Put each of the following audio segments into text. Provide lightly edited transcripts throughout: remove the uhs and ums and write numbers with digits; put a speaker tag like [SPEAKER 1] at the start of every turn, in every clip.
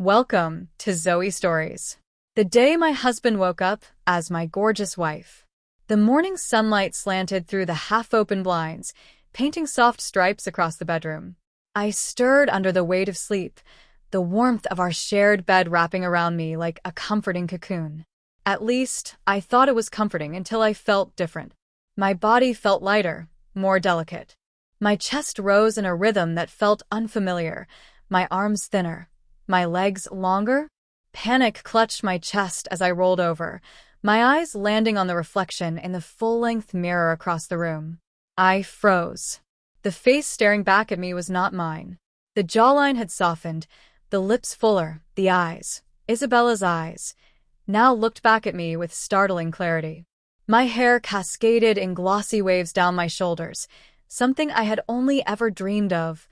[SPEAKER 1] Welcome to Zoe Stories. The day my husband woke up as my gorgeous wife. The morning sunlight slanted through the half-open blinds, painting soft stripes across the bedroom. I stirred under the weight of sleep, the warmth of our shared bed wrapping around me like a comforting cocoon. At least, I thought it was comforting until I felt different. My body felt lighter, more delicate. My chest rose in a rhythm that felt unfamiliar, my arms thinner, my legs longer. Panic clutched my chest as I rolled over, my eyes landing on the reflection in the full-length mirror across the room. I froze. The face staring back at me was not mine. The jawline had softened, the lips fuller, the eyes, Isabella's eyes, now looked back at me with startling clarity. My hair cascaded in glossy waves down my shoulders, something I had only ever dreamed of,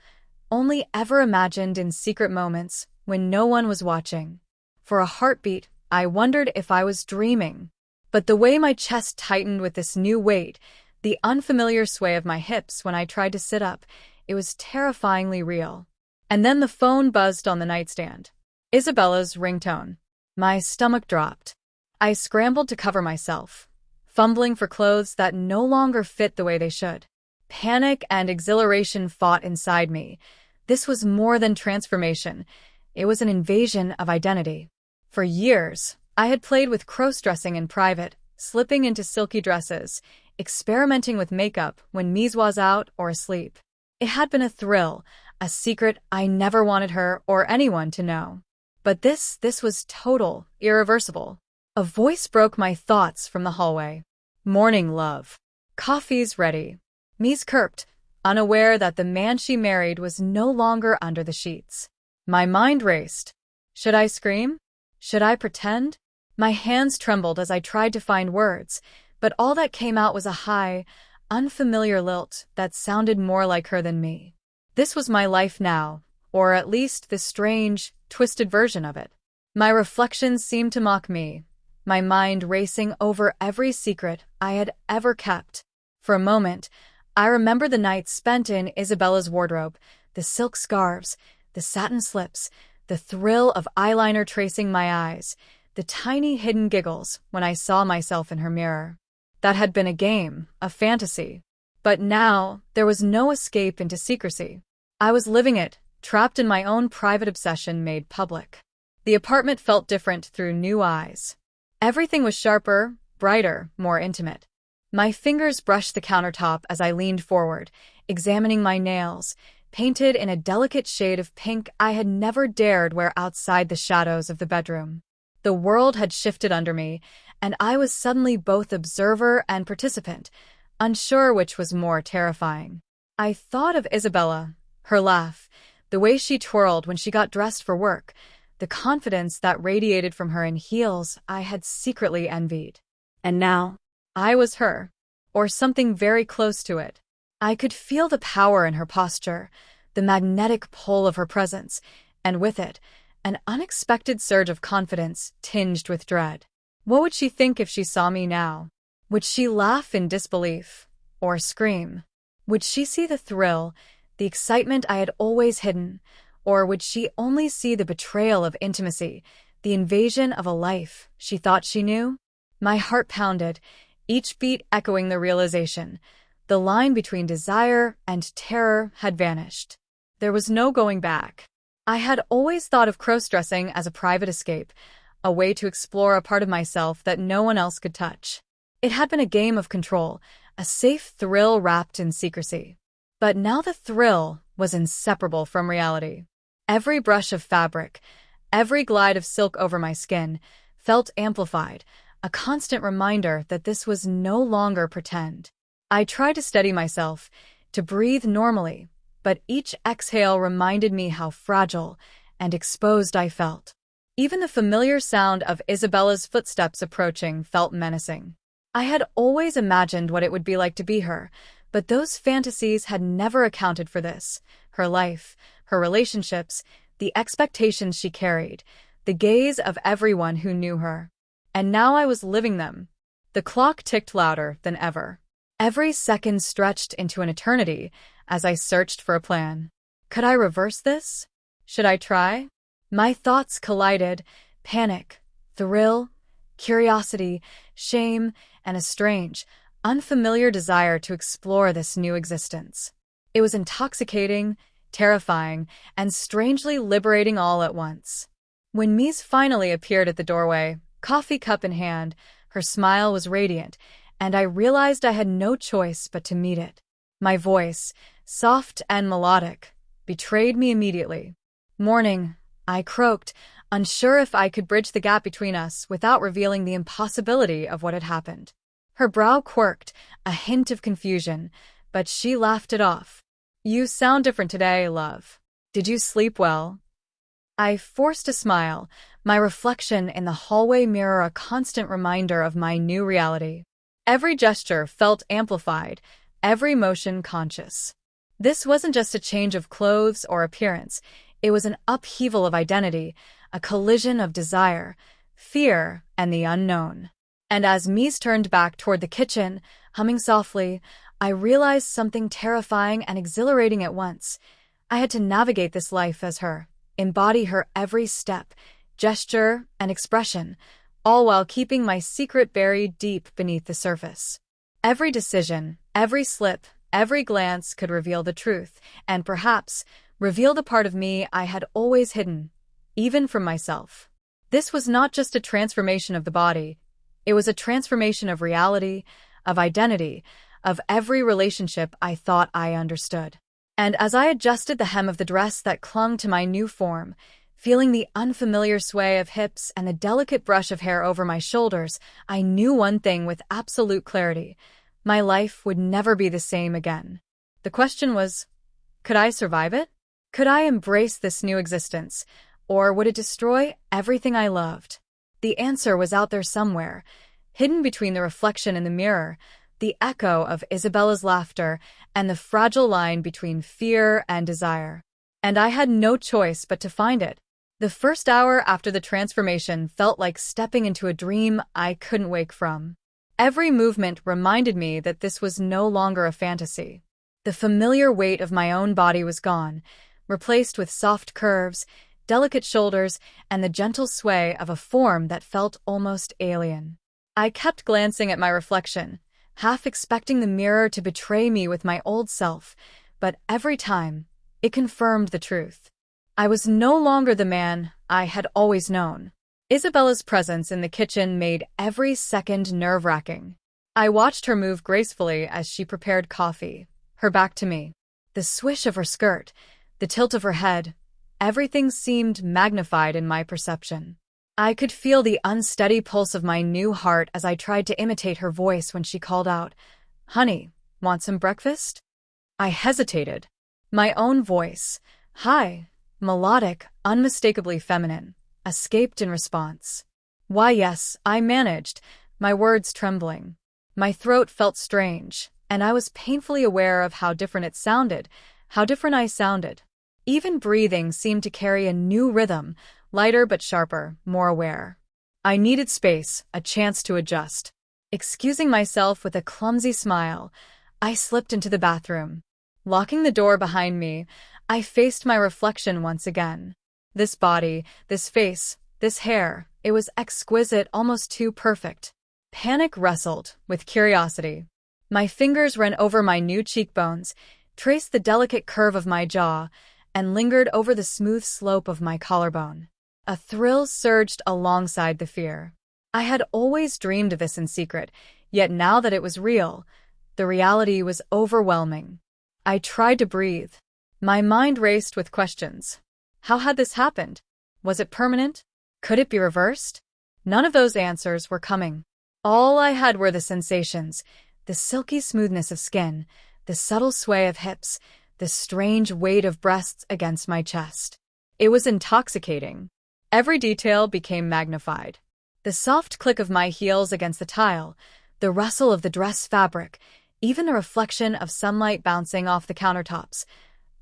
[SPEAKER 1] only ever imagined in secret moments when no one was watching. For a heartbeat, I wondered if I was dreaming. But the way my chest tightened with this new weight, the unfamiliar sway of my hips when I tried to sit up, it was terrifyingly real. And then the phone buzzed on the nightstand. Isabella's ringtone. My stomach dropped. I scrambled to cover myself, fumbling for clothes that no longer fit the way they should. Panic and exhilaration fought inside me. This was more than transformation. It was an invasion of identity. For years, I had played with crossdressing in private, slipping into silky dresses, experimenting with makeup when Mies was out or asleep. It had been a thrill, a secret I never wanted her or anyone to know. But this was total, irreversible. A voice broke my thoughts from the hallway. "Morning, love. Coffee's ready." Mies chirped, unaware that the man she married was no longer under the sheets. My mind raced. Should I scream? Should I pretend? My hands trembled as I tried to find words, but all that came out was a high, unfamiliar lilt that sounded more like her than me. This was my life now, or at least this strange, twisted version of it. My reflections seemed to mock me, my mind racing over every secret I had ever kept. For a moment, I remember the nights spent in Isabella's wardrobe, the silk scarves, the satin slips, the thrill of eyeliner tracing my eyes, the tiny hidden giggles when I saw myself in her mirror. That had been a game, a fantasy. But now, there was no escape into secrecy. I was living it, trapped in my own private obsession made public. The apartment felt different through new eyes. Everything was sharper, brighter, more intimate. My fingers brushed the countertop as I leaned forward, examining my nails, painted in a delicate shade of pink I had never dared wear outside the shadows of the bedroom. The world had shifted under me, and I was suddenly both observer and participant, unsure which was more terrifying. I thought of Isabella, her laugh, the way she twirled when she got dressed for work, the confidence that radiated from her in heels I had secretly envied. And now, I was her, or something very close to it. I could feel the power in her posture, the magnetic pull of her presence, and with it, an unexpected surge of confidence tinged with dread. What would she think if she saw me now? Would she laugh in disbelief, or scream? Would she see the thrill, the excitement I had always hidden, or would she only see the betrayal of intimacy, the invasion of a life she thought she knew? My heart pounded, each beat echoing the realization. The line between desire and terror had vanished. There was no going back. I had always thought of crossdressing as a private escape, a way to explore a part of myself that no one else could touch. It had been a game of control, a safe thrill wrapped in secrecy. But now the thrill was inseparable from reality. Every brush of fabric, every glide of silk over my skin, felt amplified, a constant reminder that this was no longer pretend. I tried to steady myself, to breathe normally, but each exhale reminded me how fragile and exposed I felt. Even the familiar sound of Isabella's footsteps approaching felt menacing. I had always imagined what it would be like to be her, but those fantasies had never accounted for this. Her life, her relationships, the expectations she carried, the gaze of everyone who knew her. And now I was living them. The clock ticked louder than ever. Every second stretched into an eternity as I searched for a plan. Could I reverse this? Should I try? My thoughts collided: panic, thrill, curiosity, shame, and a strange, unfamiliar desire to explore this new existence. It was intoxicating, terrifying, and strangely liberating all at once. When Mies finally appeared at the doorway, coffee cup in hand, her smile was radiant, and I realized I had no choice but to meet it. My voice, soft and melodic, betrayed me immediately. "Morning," I croaked, unsure if I could bridge the gap between us without revealing the impossibility of what had happened. Her brow quirked, a hint of confusion, but she laughed it off. "You sound different today, love. Did you sleep well?" I forced a smile, my reflection in the hallway mirror a constant reminder of my new reality. Every gesture felt amplified, every motion conscious. This wasn't just a change of clothes or appearance, it was an upheaval of identity, a collision of desire, fear, and the unknown. And as Mies turned back toward the kitchen, humming softly, I realized something terrifying and exhilarating at once. I had to navigate this life as her, embody her every step, gesture, and expression, all while keeping my secret buried deep beneath the surface. Every decision, every slip, every glance could reveal the truth, and perhaps reveal the part of me I had always hidden, even from myself. This was not just a transformation of the body, it was a transformation of reality, of identity, of every relationship I thought I understood. And as I adjusted the hem of the dress that clung to my new form, feeling the unfamiliar sway of hips and the delicate brush of hair over my shoulders, I knew one thing with absolute clarity: my life would never be the same again. The question was, could I survive it? Could I embrace this new existence, or would it destroy everything I loved? The answer was out there somewhere, hidden between the reflection in the mirror, the echo of Isabella's laughter, and the fragile line between fear and desire. And I had no choice but to find it. The first hour after the transformation felt like stepping into a dream I couldn't wake from. Every movement reminded me that this was no longer a fantasy. The familiar weight of my own body was gone, replaced with soft curves, delicate shoulders, and the gentle sway of a form that felt almost alien. I kept glancing at my reflection, half expecting the mirror to betray me with my old self, but every time, it confirmed the truth. I was no longer the man I had always known. Isabella's presence in the kitchen made every second nerve-wracking. I watched her move gracefully as she prepared coffee, her back to me. The swish of her skirt, the tilt of her head, everything seemed magnified in my perception. I could feel the unsteady pulse of my new heart as I tried to imitate her voice when she called out, "Honey, want some breakfast?" I hesitated. My own voice, high, melodic, unmistakably feminine, escaped in response. "Why, yes," I managed, my words trembling. My throat felt strange, and I was painfully aware of how different it sounded, how different I sounded. Even breathing seemed to carry a new rhythm, lighter but sharper, more aware. I needed space, a chance to adjust. Excusing myself with a clumsy smile, I slipped into the bathroom. Locking the door behind me, I faced my reflection once again. This body, this face, this hair, it was exquisite, almost too perfect. Panic wrestled with curiosity. My fingers ran over my new cheekbones, traced the delicate curve of my jaw, and lingered over the smooth slope of my collarbone. A thrill surged alongside the fear. I had always dreamed of this in secret, yet now that it was real, the reality was overwhelming. I tried to breathe. My mind raced with questions. How had this happened? Was it permanent? Could it be reversed? None of those answers were coming. All I had were the sensations, the silky smoothness of skin, the subtle sway of hips, the strange weight of breasts against my chest. It was intoxicating. Every detail became magnified. The soft click of my heels against the tile, the rustle of the dress fabric, even the reflection of sunlight bouncing off the countertops,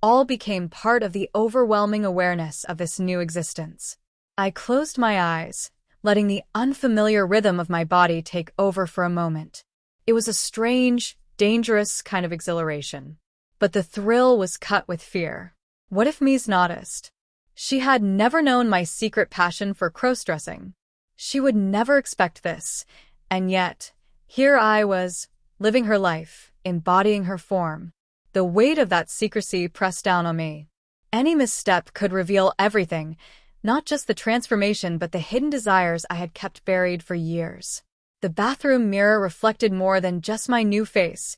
[SPEAKER 1] all became part of the overwhelming awareness of this new existence. I closed my eyes, letting the unfamiliar rhythm of my body take over for a moment. It was a strange, dangerous kind of exhilaration. But the thrill was cut with fear. What if Mies noticed? She had never known my secret passion for crossdressing. She would never expect this, and yet, here I was, living her life, embodying her form. The weight of that secrecy pressed down on me. Any misstep could reveal everything, not just the transformation but the hidden desires I had kept buried for years. The bathroom mirror reflected more than just my new face.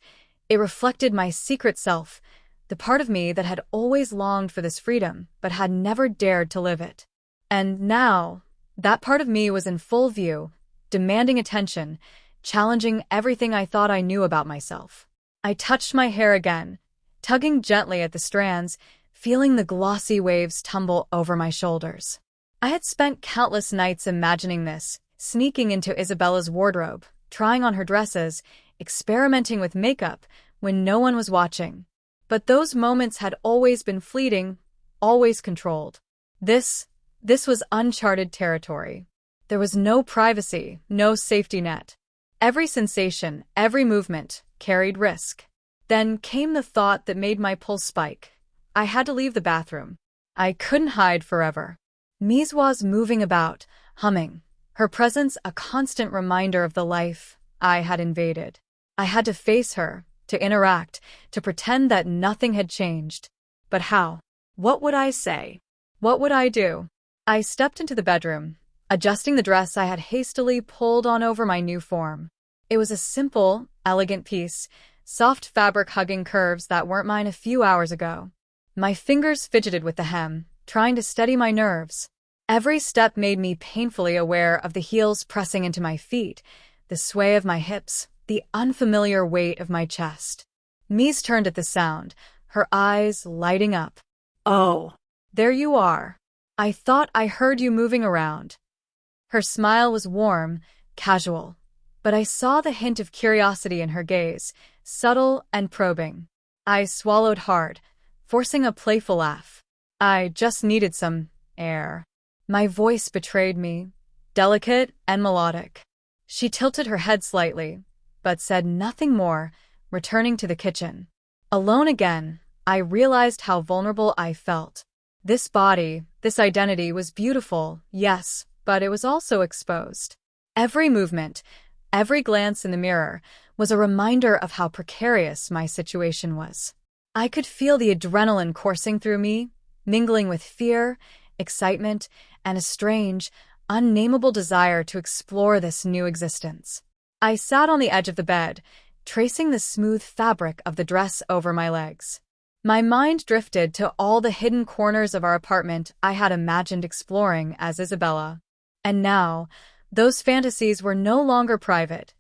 [SPEAKER 1] It reflected my secret self, the part of me that had always longed for this freedom but had never dared to live it. And now, that part of me was in full view, demanding attention, challenging everything I thought I knew about myself. I touched my hair again, tugging gently at the strands, feeling the glossy waves tumble over my shoulders. I had spent countless nights imagining this, sneaking into Isabella's wardrobe, trying on her dresses, experimenting with makeup when no one was watching. But those moments had always been fleeting, always controlled. This was uncharted territory. There was no privacy, no safety net. Every sensation, every movement, carried risk. Then came the thought that made my pulse spike. I had to leave the bathroom. I couldn't hide forever. Mies was moving about, humming, her presence a constant reminder of the life I had invaded. I had to face her, to interact, to pretend that nothing had changed. But how? What would I say? What would I do? I stepped into the bedroom, adjusting the dress I had hastily pulled on over my new form. It was a simple, elegant piece, soft fabric hugging curves that weren't mine a few hours ago. My fingers fidgeted with the hem, trying to steady my nerves. Every step made me painfully aware of the heels pressing into my feet, the sway of my hips, the unfamiliar weight of my chest. Mies turned at the sound, her eyes lighting up. "Oh, there you are. I thought I heard you moving around." Her smile was warm, casual, but I saw the hint of curiosity in her gaze, subtle and probing. I swallowed hard, forcing a playful laugh. I just needed some air. My voice betrayed me, delicate and melodic. She tilted her head slightly, but said nothing more, returning to the kitchen. Alone again, I realized how vulnerable I felt. This body, this identity was beautiful, yes, but it was also exposed. Every movement, every glance in the mirror, was a reminder of how precarious my situation was. I could feel the adrenaline coursing through me, mingling with fear, excitement, and a strange, unnameable desire to explore this new existence. I sat on the edge of the bed, tracing the smooth fabric of the dress over my legs. My mind drifted to all the hidden corners of our apartment I had imagined exploring as Isabella. And now, those fantasies were no longer private.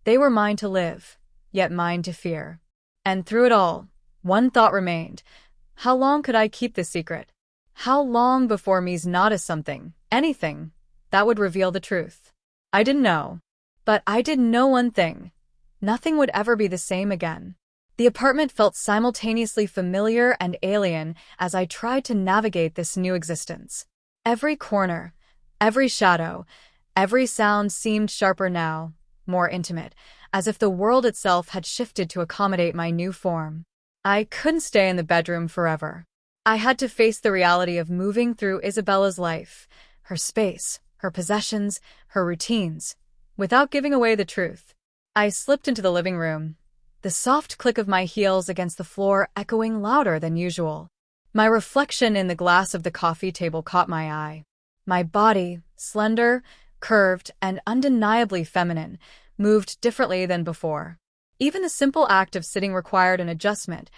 [SPEAKER 1] They were mine to live, yet mine to fear. And through it all, one thought remained. How long could I keep this secret? How long before Mies noticed something, anything, that would reveal the truth? I didn't know. But I did know one thing. Nothing would ever be the same again. The apartment felt simultaneously familiar and alien as I tried to navigate this new existence. Every corner, every shadow, every sound seemed sharper now, more intimate, as if the world itself had shifted to accommodate my new form. I couldn't stay in the bedroom forever. I had to face the reality of moving through Isabella's life, her space, her possessions, her routines, without giving away the truth. I slipped into the living room, the soft click of my heels against the floor echoing louder than usual. My reflection in the glass of the coffee table caught my eye. My body, slender, curved, and undeniably feminine, moved differently than before. Even the simple act of sitting required an adjustment.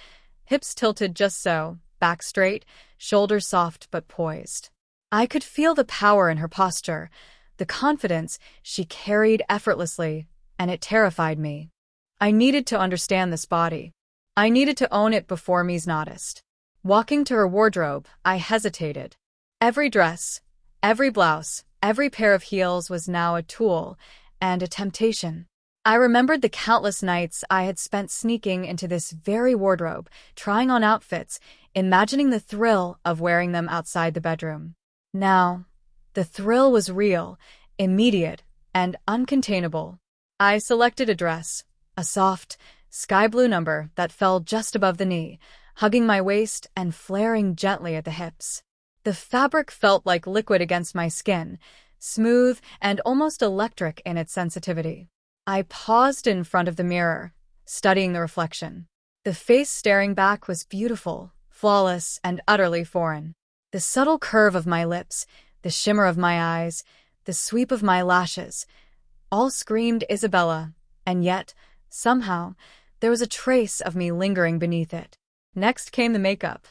[SPEAKER 1] Hips tilted just so, back straight, shoulders soft but poised. I could feel the power in her posture, the confidence she carried effortlessly, and it terrified me. I needed to understand this body. I needed to own it before Mies noticed. Walking to her wardrobe, I hesitated. Every dress, every blouse, every pair of heels was now a tool and a temptation. I remembered the countless nights I had spent sneaking into this very wardrobe, trying on outfits, imagining the thrill of wearing them outside the bedroom. Now, the thrill was real, immediate, and uncontainable. I selected a dress, a soft, sky blue number that fell just above the knee, hugging my waist and flaring gently at the hips. The fabric felt like liquid against my skin, smooth and almost electric in its sensitivity. I paused in front of the mirror, studying the reflection. The face staring back was beautiful, flawless, and utterly foreign. The subtle curve of my lips, the shimmer of my eyes, the sweep of my lashes, all screamed Isabella, and yet, somehow, there was a trace of me lingering beneath it. Next came the makeup.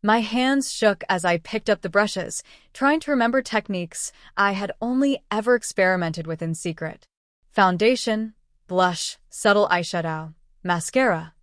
[SPEAKER 1] My hands shook as I picked up the brushes, trying to remember techniques I had only ever experimented with in secret. Foundation, blush, subtle eyeshadow, mascara.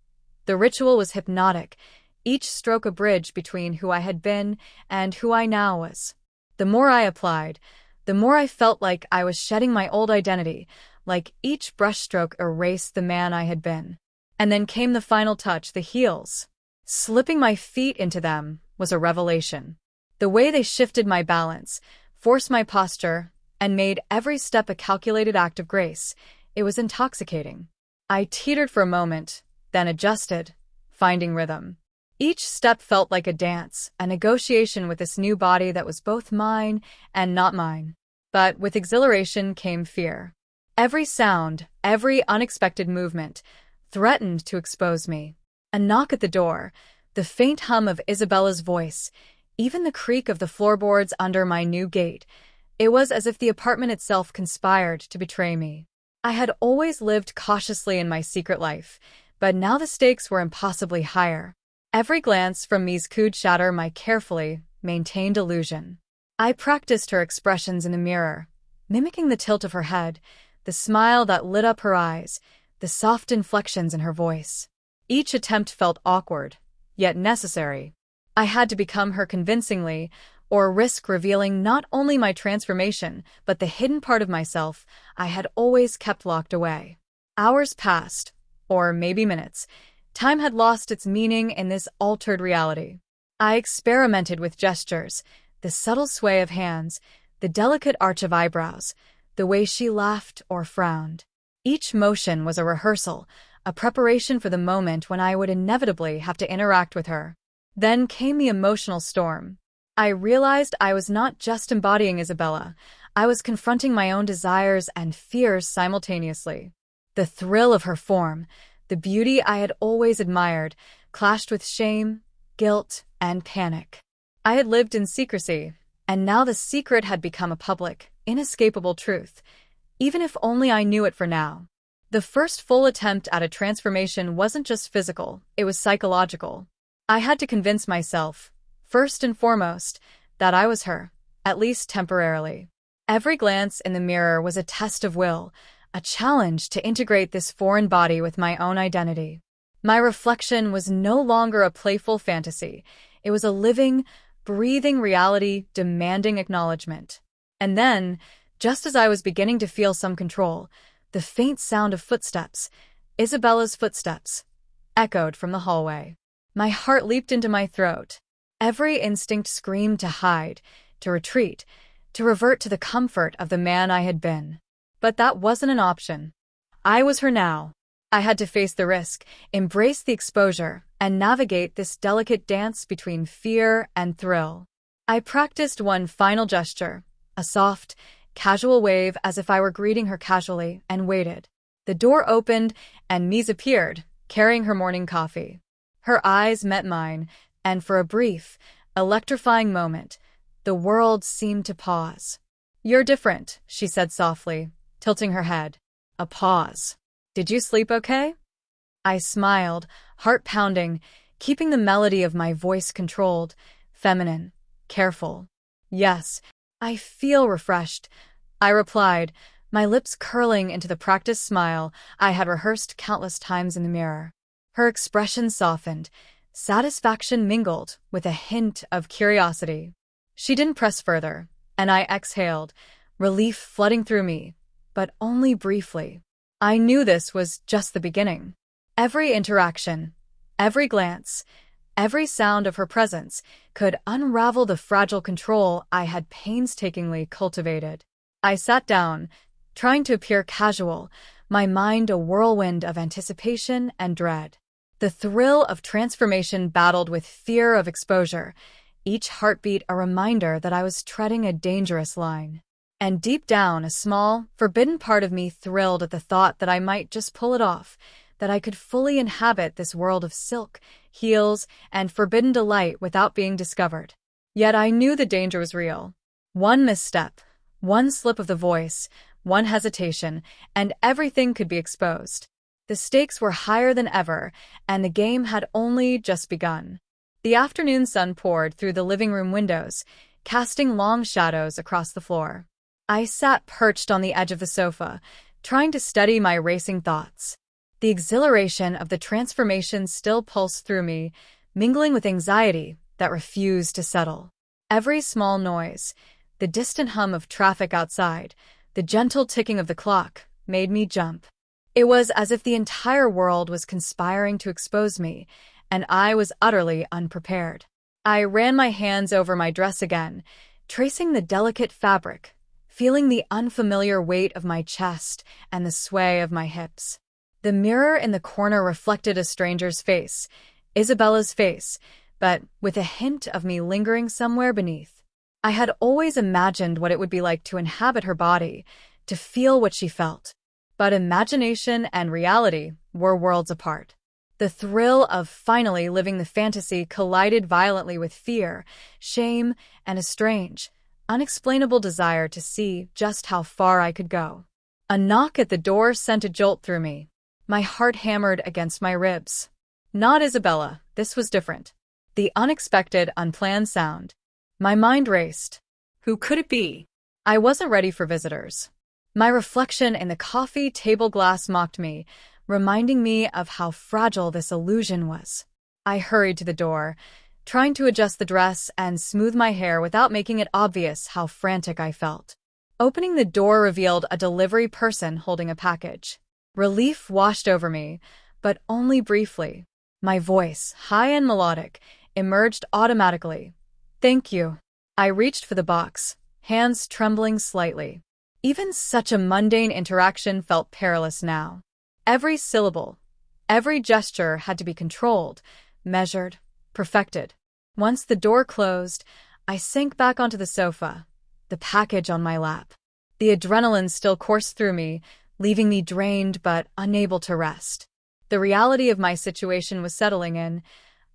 [SPEAKER 1] The ritual was hypnotic, each stroke a bridge between who I had been and who I now was. The more I applied, the more I felt like I was shedding my old identity, like each brushstroke erased the man I had been. And then came the final touch, the heels. Slipping my feet into them was a revelation. The way they shifted my balance, forced my posture, and made every step a calculated act of grace, it was intoxicating. I teetered for a moment, then adjusted, finding rhythm. Each step felt like a dance, a negotiation with this new body that was both mine and not mine. But with exhilaration came fear. Every sound, every unexpected movement, threatened to expose me. A knock at the door, the faint hum of Isabella's voice, even the creak of the floorboards under my new gate. It was as if the apartment itself conspired to betray me. I had always lived cautiously in my secret life, but now the stakes were impossibly higher. Every glance from Ms. Could shatter my carefully maintained illusion. I practiced her expressions in the mirror, mimicking the tilt of her head, the smile that lit up her eyes, the soft inflections in her voice. Each attempt felt awkward, yet necessary. I had to become her convincingly, or risk revealing not only my transformation, but the hidden part of myself I had always kept locked away. Hours passed, or maybe minutes. Time had lost its meaning in this altered reality. I experimented with gestures, the subtle sway of hands, the delicate arch of eyebrows, the way she laughed or frowned. Each motion was a rehearsal, a preparation for the moment when I would inevitably have to interact with her. Then came the emotional storm. I realized I was not just embodying Isabella, I was confronting my own desires and fears simultaneously. The thrill of her form, the beauty I had always admired, clashed with shame, guilt, and panic. I had lived in secrecy, and now the secret had become a public, inescapable truth, even if only I knew it for now. The first full attempt at a transformation wasn't just physical, it was psychological. I had to convince myself, first and foremost, that I was her, at least temporarily. Every glance in the mirror was a test of will, a challenge to integrate this foreign body with my own identity. My reflection was no longer a playful fantasy, it was a living, breathing reality demanding acknowledgement. And then, just as I was beginning to feel some control, the faint sound of footsteps, Isabella's footsteps, echoed from the hallway. My heart leaped into my throat. Every instinct screamed to hide, to retreat, to revert to the comfort of the man I had been. But that wasn't an option. I was her now. I had to face the risk, embrace the exposure, and navigate this delicate dance between fear and thrill. I practiced one final gesture, a soft, casual wave as if I were greeting her casually, and waited. The door opened, and Mies appeared, carrying her morning coffee. Her eyes met mine, and for a brief, electrifying moment, the world seemed to pause. "You're different," she said softly, tilting her head. A pause. "Did you sleep okay?" I smiled, heart pounding, keeping the melody of my voice controlled, feminine, careful. "Yes, I feel refreshed," I replied, my lips curling into the practiced smile I had rehearsed countless times in the mirror. Her expression softened, satisfaction mingled with a hint of curiosity. She didn't press further, and I exhaled, relief flooding through me, but only briefly. I knew this was just the beginning. Every interaction, every glance, every sound of her presence could unravel the fragile control I had painstakingly cultivated. I sat down, trying to appear casual, my mind a whirlwind of anticipation and dread. The thrill of transformation battled with fear of exposure, each heartbeat a reminder that I was treading a dangerous line. And deep down, a small, forbidden part of me thrilled at the thought that I might just pull it off, that I could fully inhabit this world of silk, heels, and forbidden delight without being discovered. Yet I knew the danger was real. One misstep, one slip of the voice, one hesitation, and everything could be exposed. The stakes were higher than ever, and the game had only just begun. The afternoon sun poured through the living room windows, casting long shadows across the floor. I sat perched on the edge of the sofa, trying to steady my racing thoughts. The exhilaration of the transformation still pulsed through me, mingling with anxiety that refused to settle. Every small noise, the distant hum of traffic outside, the gentle ticking of the clock, made me jump. It was as if the entire world was conspiring to expose me, and I was utterly unprepared. I ran my hands over my dress again, tracing the delicate fabric, feeling the unfamiliar weight of my chest and the sway of my hips. The mirror in the corner reflected a stranger's face, Isabella's face, but with a hint of me lingering somewhere beneath. I had always imagined what it would be like to inhabit her body, to feel what she felt. But imagination and reality were worlds apart. The thrill of finally living the fantasy collided violently with fear, shame, and a strange, unexplainable desire to see just how far I could go. A knock at the door sent a jolt through me. My heart hammered against my ribs. Not Isabella, this was different. The unexpected, unplanned sound. My mind raced. Who could it be? I wasn't ready for visitors. My reflection in the coffee table glass mocked me, reminding me of how fragile this illusion was. I hurried to the door, trying to adjust the dress and smooth my hair without making it obvious how frantic I felt. Opening the door revealed a delivery person holding a package. Relief washed over me, but only briefly. My voice, high and melodic, emerged automatically. "Thank you." I reached for the box, hands trembling slightly. Even such a mundane interaction felt perilous now. Every syllable, every gesture had to be controlled, measured, perfected. Once the door closed, I sank back onto the sofa, the package on my lap. The adrenaline still coursed through me, leaving me drained but unable to rest. The reality of my situation was settling in.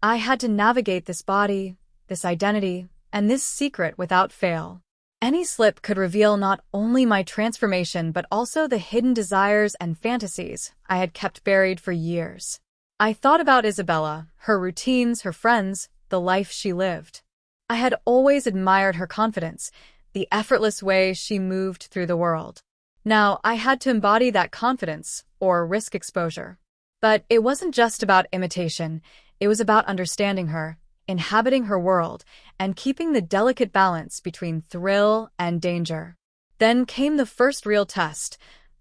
[SPEAKER 1] I had to navigate this body, this identity, and this secret without fail. Any slip could reveal not only my transformation but also the hidden desires and fantasies I had kept buried for years. I thought about Isabella, her routines, her friends, the life she lived. I had always admired her confidence, the effortless way she moved through the world. Now I had to embody that confidence or risk exposure. But it wasn't just about imitation, it was about understanding her, inhabiting her world, and keeping the delicate balance between thrill and danger. Then came the first real test,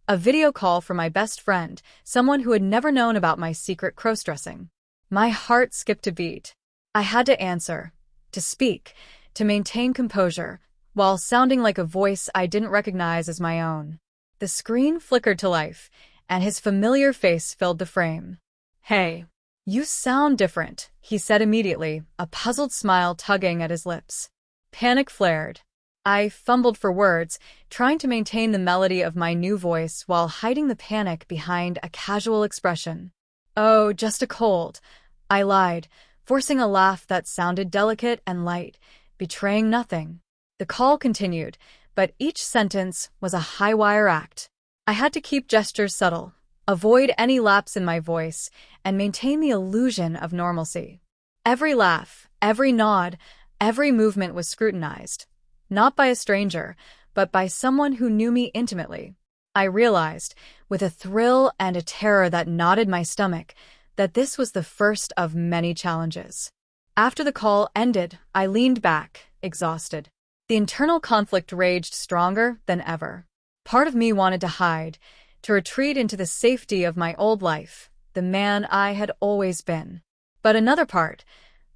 [SPEAKER 1] a video call from my best friend, someone who had never known about my secret crossdressing. My heart skipped a beat. I had to answer, to speak, to maintain composure, while sounding like a voice I didn't recognize as my own. The screen flickered to life, and his familiar face filled the frame. "Hey, you sound different," he said immediately, a puzzled smile tugging at his lips. Panic flared. I fumbled for words, trying to maintain the melody of my new voice while hiding the panic behind a casual expression. "Oh, just a cold," I lied, forcing a laugh that sounded delicate and light, betraying nothing. The call continued, but each sentence was a high-wire act. I had to keep gestures subtle, avoid any lapse in my voice, and maintain the illusion of normalcy. Every laugh, every nod, every movement was scrutinized, not by a stranger, but by someone who knew me intimately. I realized, with a thrill and a terror that knotted my stomach, that this was the first of many challenges. After the call ended, I leaned back, exhausted. The internal conflict raged stronger than ever. Part of me wanted to hide, to retreat into the safety of my old life, the man I had always been. But another part,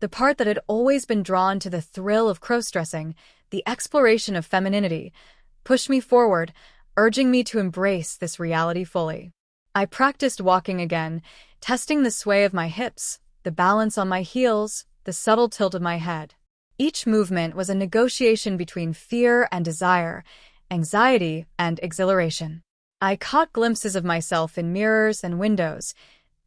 [SPEAKER 1] the part that had always been drawn to the thrill of crossdressing, the exploration of femininity, pushed me forward, urging me to embrace this reality fully. I practiced walking again, testing the sway of my hips, the balance on my heels, the subtle tilt of my head. Each movement was a negotiation between fear and desire, anxiety and exhilaration. I caught glimpses of myself in mirrors and windows,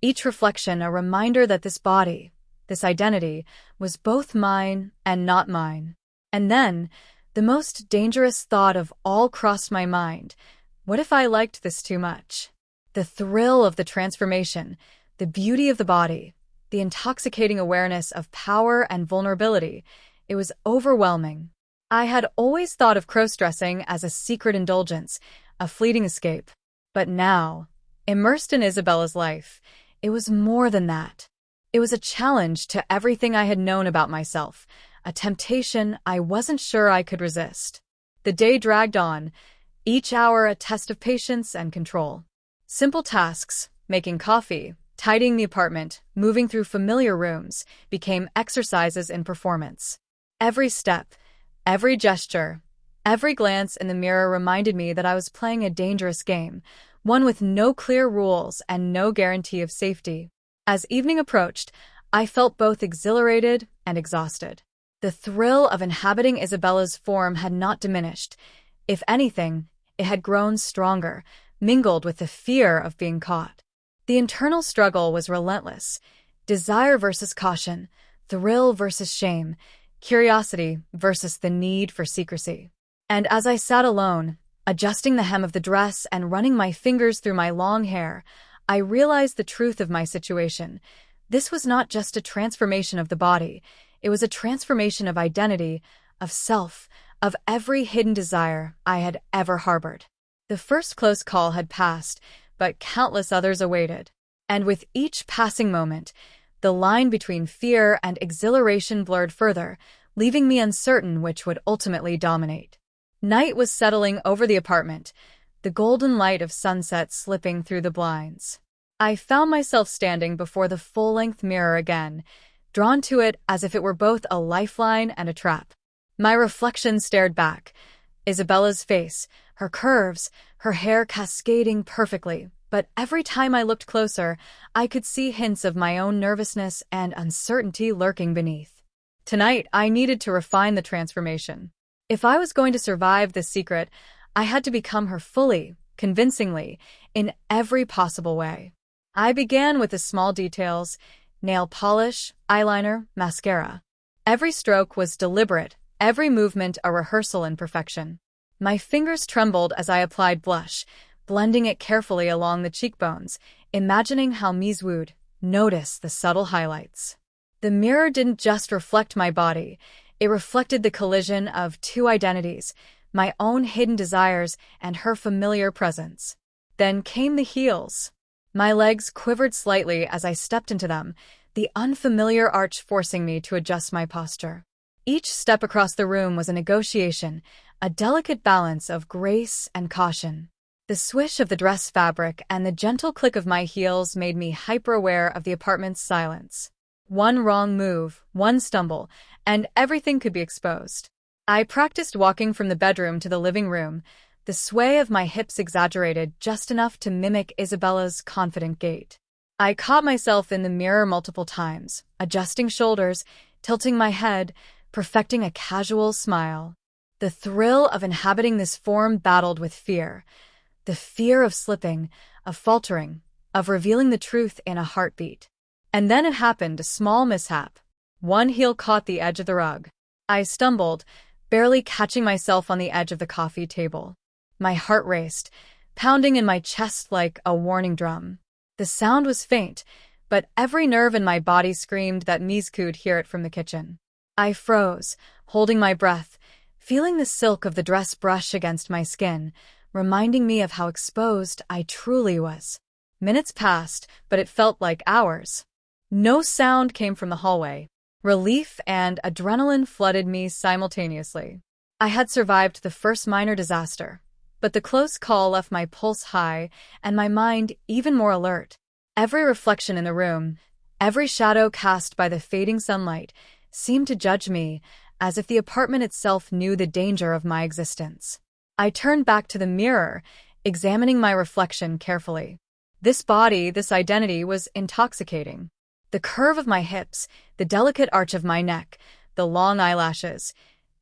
[SPEAKER 1] each reflection a reminder that this body, this identity, was both mine and not mine. And then, the most dangerous thought of all crossed my mind. What if I liked this too much? The thrill of the transformation, the beauty of the body, the intoxicating awareness of power and vulnerability, it was overwhelming. I had always thought of crossdressing as a secret indulgence, a fleeting escape. But now, immersed in Isabella's life, it was more than that. It was a challenge to everything I had known about myself, a temptation I wasn't sure I could resist. The day dragged on, each hour a test of patience and control. Simple tasks, making coffee, tidying the apartment, moving through familiar rooms, became exercises in performance. Every step, every gesture, every glance in the mirror reminded me that I was playing a dangerous game, one with no clear rules and no guarantee of safety. As evening approached, I felt both exhilarated and exhausted. The thrill of inhabiting Isabella's form had not diminished. If anything, it had grown stronger, mingled with the fear of being caught. The internal struggle was relentless. Desire versus caution, thrill versus shame, curiosity versus the need for secrecy. And as I sat alone, adjusting the hem of the dress and running my fingers through my long hair, I realized the truth of my situation. This was not just a transformation of the body. It was a transformation of identity, of self, of every hidden desire I had ever harbored. The first close call had passed, but countless others awaited. And with each passing moment, the line between fear and exhilaration blurred further, leaving me uncertain which would ultimately dominate. Night was settling over the apartment, the golden light of sunset slipping through the blinds. I found myself standing before the full-length mirror again, drawn to it as if it were both a lifeline and a trap. My reflection stared back. Isabella's face, her curves, her hair cascading perfectly, but every time I looked closer, I could see hints of my own nervousness and uncertainty lurking beneath. Tonight, I needed to refine the transformation. If I was going to survive this secret, I had to become her fully, convincingly, in every possible way. I began with the small details: nail polish, eyeliner, mascara. Every stroke was deliberate, every movement a rehearsal in perfection. My fingers trembled as I applied blush, blending it carefully along the cheekbones, imagining how Ms. would notice the subtle highlights. The mirror didn't just reflect my body, it reflected the collision of two identities, my own hidden desires and her familiar presence. Then came the heels. My legs quivered slightly as I stepped into them, the unfamiliar arch forcing me to adjust my posture. Each step across the room was a negotiation, a delicate balance of grace and caution. The swish of the dress fabric and the gentle click of my heels made me hyper-aware of the apartment's silence. One wrong move, one stumble, and everything could be exposed. I practiced walking from the bedroom to the living room, the sway of my hips exaggerated just enough to mimic Isabella's confident gait. I caught myself in the mirror multiple times, adjusting shoulders, tilting my head, perfecting a casual smile. The thrill of inhabiting this form battled with fear. The fear of slipping, of faltering, of revealing the truth in a heartbeat. And then it happened, a small mishap. One heel caught the edge of the rug. I stumbled, barely catching myself on the edge of the coffee table. My heart raced, pounding in my chest like a warning drum. The sound was faint, but every nerve in my body screamed that Ms. could hear it from the kitchen. I froze, holding my breath, feeling the silk of the dress brush against my skin, reminding me of how exposed I truly was. Minutes passed, but it felt like hours. No sound came from the hallway. Relief and adrenaline flooded me simultaneously. I had survived the first minor disaster, but the close call left my pulse high and my mind even more alert. Every reflection in the room, every shadow cast by the fading sunlight, seemed to judge me, as if the apartment itself knew the danger of my existence. I turned back to the mirror, examining my reflection carefully. This body, this identity, was intoxicating. The curve of my hips, the delicate arch of my neck, the long eyelashes.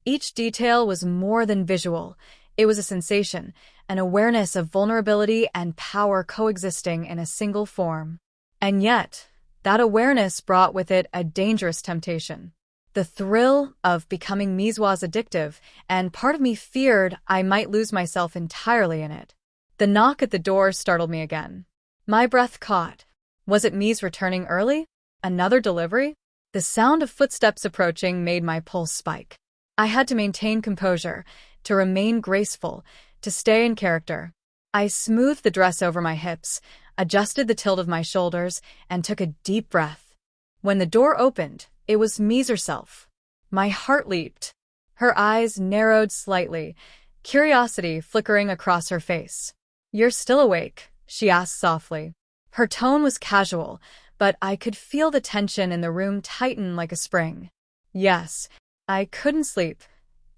[SPEAKER 1] Each detail was more than visual. It was a sensation, an awareness of vulnerability and power coexisting in a single form. And yet, that awareness brought with it a dangerous temptation. The thrill of becoming Mies was addictive, and part of me feared I might lose myself entirely in it. The knock at the door startled me again. My breath caught. Was it Mies returning early? Another delivery? The sound of footsteps approaching made my pulse spike. I had to maintain composure, to remain graceful, to stay in character. I smoothed the dress over my hips, adjusted the tilt of my shoulders, and took a deep breath. When the door opened, it was Mies herself. My heart leaped. Her eyes narrowed slightly, curiosity flickering across her face. "You're still awake?" she asked softly. Her tone was casual, but I could feel the tension in the room tighten like a spring. "Yes, I couldn't sleep,"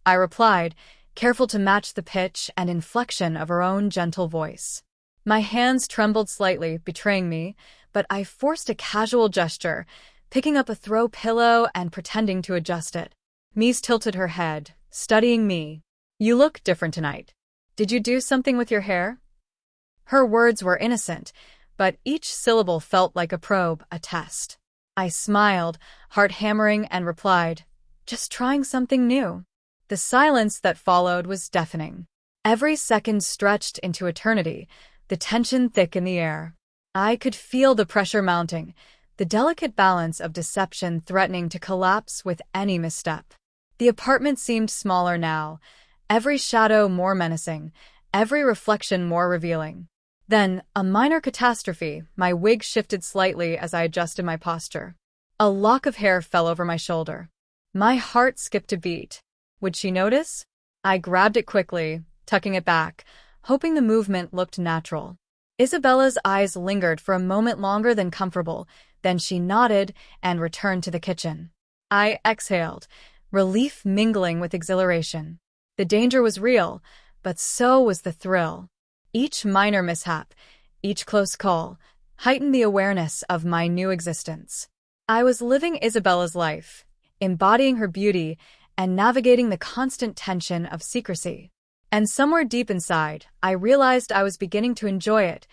[SPEAKER 1] I replied, careful to match the pitch and inflection of her own gentle voice. My hands trembled slightly, betraying me, but I forced a casual gesture, picking up a throw pillow and pretending to adjust it. Mies tilted her head, studying me. "You look different tonight. Did you do something with your hair?" Her words were innocent, but each syllable felt like a probe, a test. I smiled, heart hammering, and replied, "Just trying something new." The silence that followed was deafening. Every second stretched into eternity, the tension thick in the air. I could feel the pressure mounting, the delicate balance of deception threatening to collapse with any misstep. The apartment seemed smaller now, every shadow more menacing, every reflection more revealing. Then, a minor catastrophe, my wig shifted slightly as I adjusted my posture. A lock of hair fell over my shoulder. My heart skipped a beat. Would she notice? I grabbed it quickly, tucking it back, hoping the movement looked natural. Isabella's eyes lingered for a moment longer than comfortable, then she nodded and returned to the kitchen. I exhaled, relief mingling with exhilaration. The danger was real, but so was the thrill. Each minor mishap, each close call, heightened the awareness of my new existence. I was living Isabella's life, embodying her beauty and navigating the constant tension of secrecy. And somewhere deep inside, I realized I was beginning to enjoy it.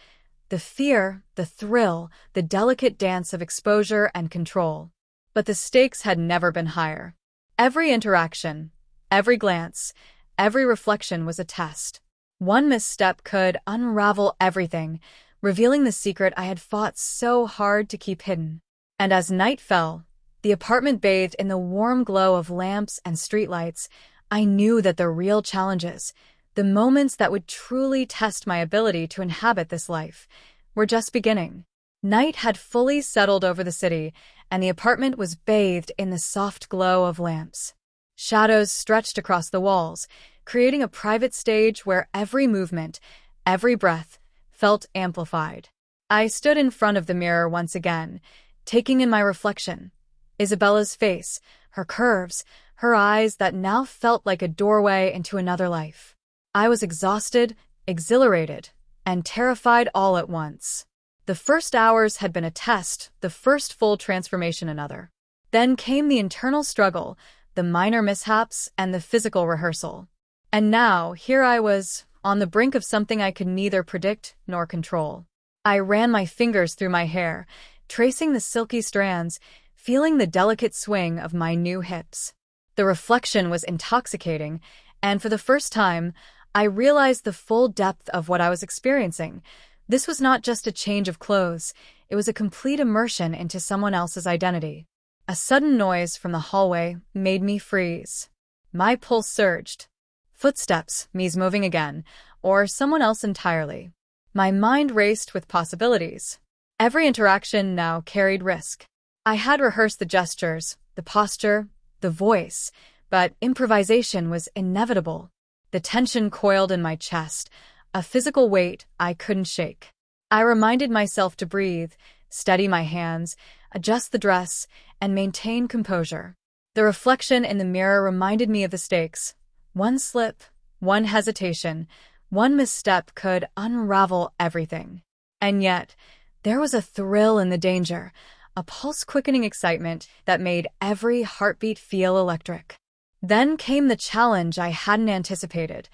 [SPEAKER 1] The fear, the thrill, the delicate dance of exposure and control. But the stakes had never been higher. Every interaction, every glance, every reflection was a test. One misstep could unravel everything, revealing the secret I had fought so hard to keep hidden. And as night fell, the apartment bathed in the warm glow of lamps and streetlights, I knew that the real challenges, the moments that would truly test my ability to inhabit this life, were just beginning. Night had fully settled over the city, and the apartment was bathed in the soft glow of lamps. Shadows stretched across the walls, creating a private stage where every movement, every breath, felt amplified. I stood in front of the mirror once again, taking in my reflection. Isabella's face, her curves, her eyes that now felt like a doorway into another life. I was exhausted, exhilarated, and terrified all at once. The first hours had been a test, the first full transformation another. Then came the internal struggle, the minor mishaps, and the physical rehearsal. And now, here I was, on the brink of something I could neither predict nor control. I ran my fingers through my hair, tracing the silky strands, feeling the delicate swing of my new hips. The reflection was intoxicating, and for the first time, I realized the full depth of what I was experiencing. This was not just a change of clothes, it was a complete immersion into someone else's identity. A sudden noise from the hallway made me freeze. My pulse surged. Footsteps, Mies moving again, or someone else entirely. My mind raced with possibilities. Every interaction now carried risk. I had rehearsed the gestures, the posture, the voice, but improvisation was inevitable. The tension coiled in my chest, a physical weight I couldn't shake. I reminded myself to breathe, steady my hands, adjust the dress, and maintain composure. The reflection in the mirror reminded me of the stakes. One slip, one hesitation, one misstep could unravel everything. And yet, there was a thrill in the danger, a pulse-quickening excitement that made every heartbeat feel electric. Then came the challenge I hadn't anticipated,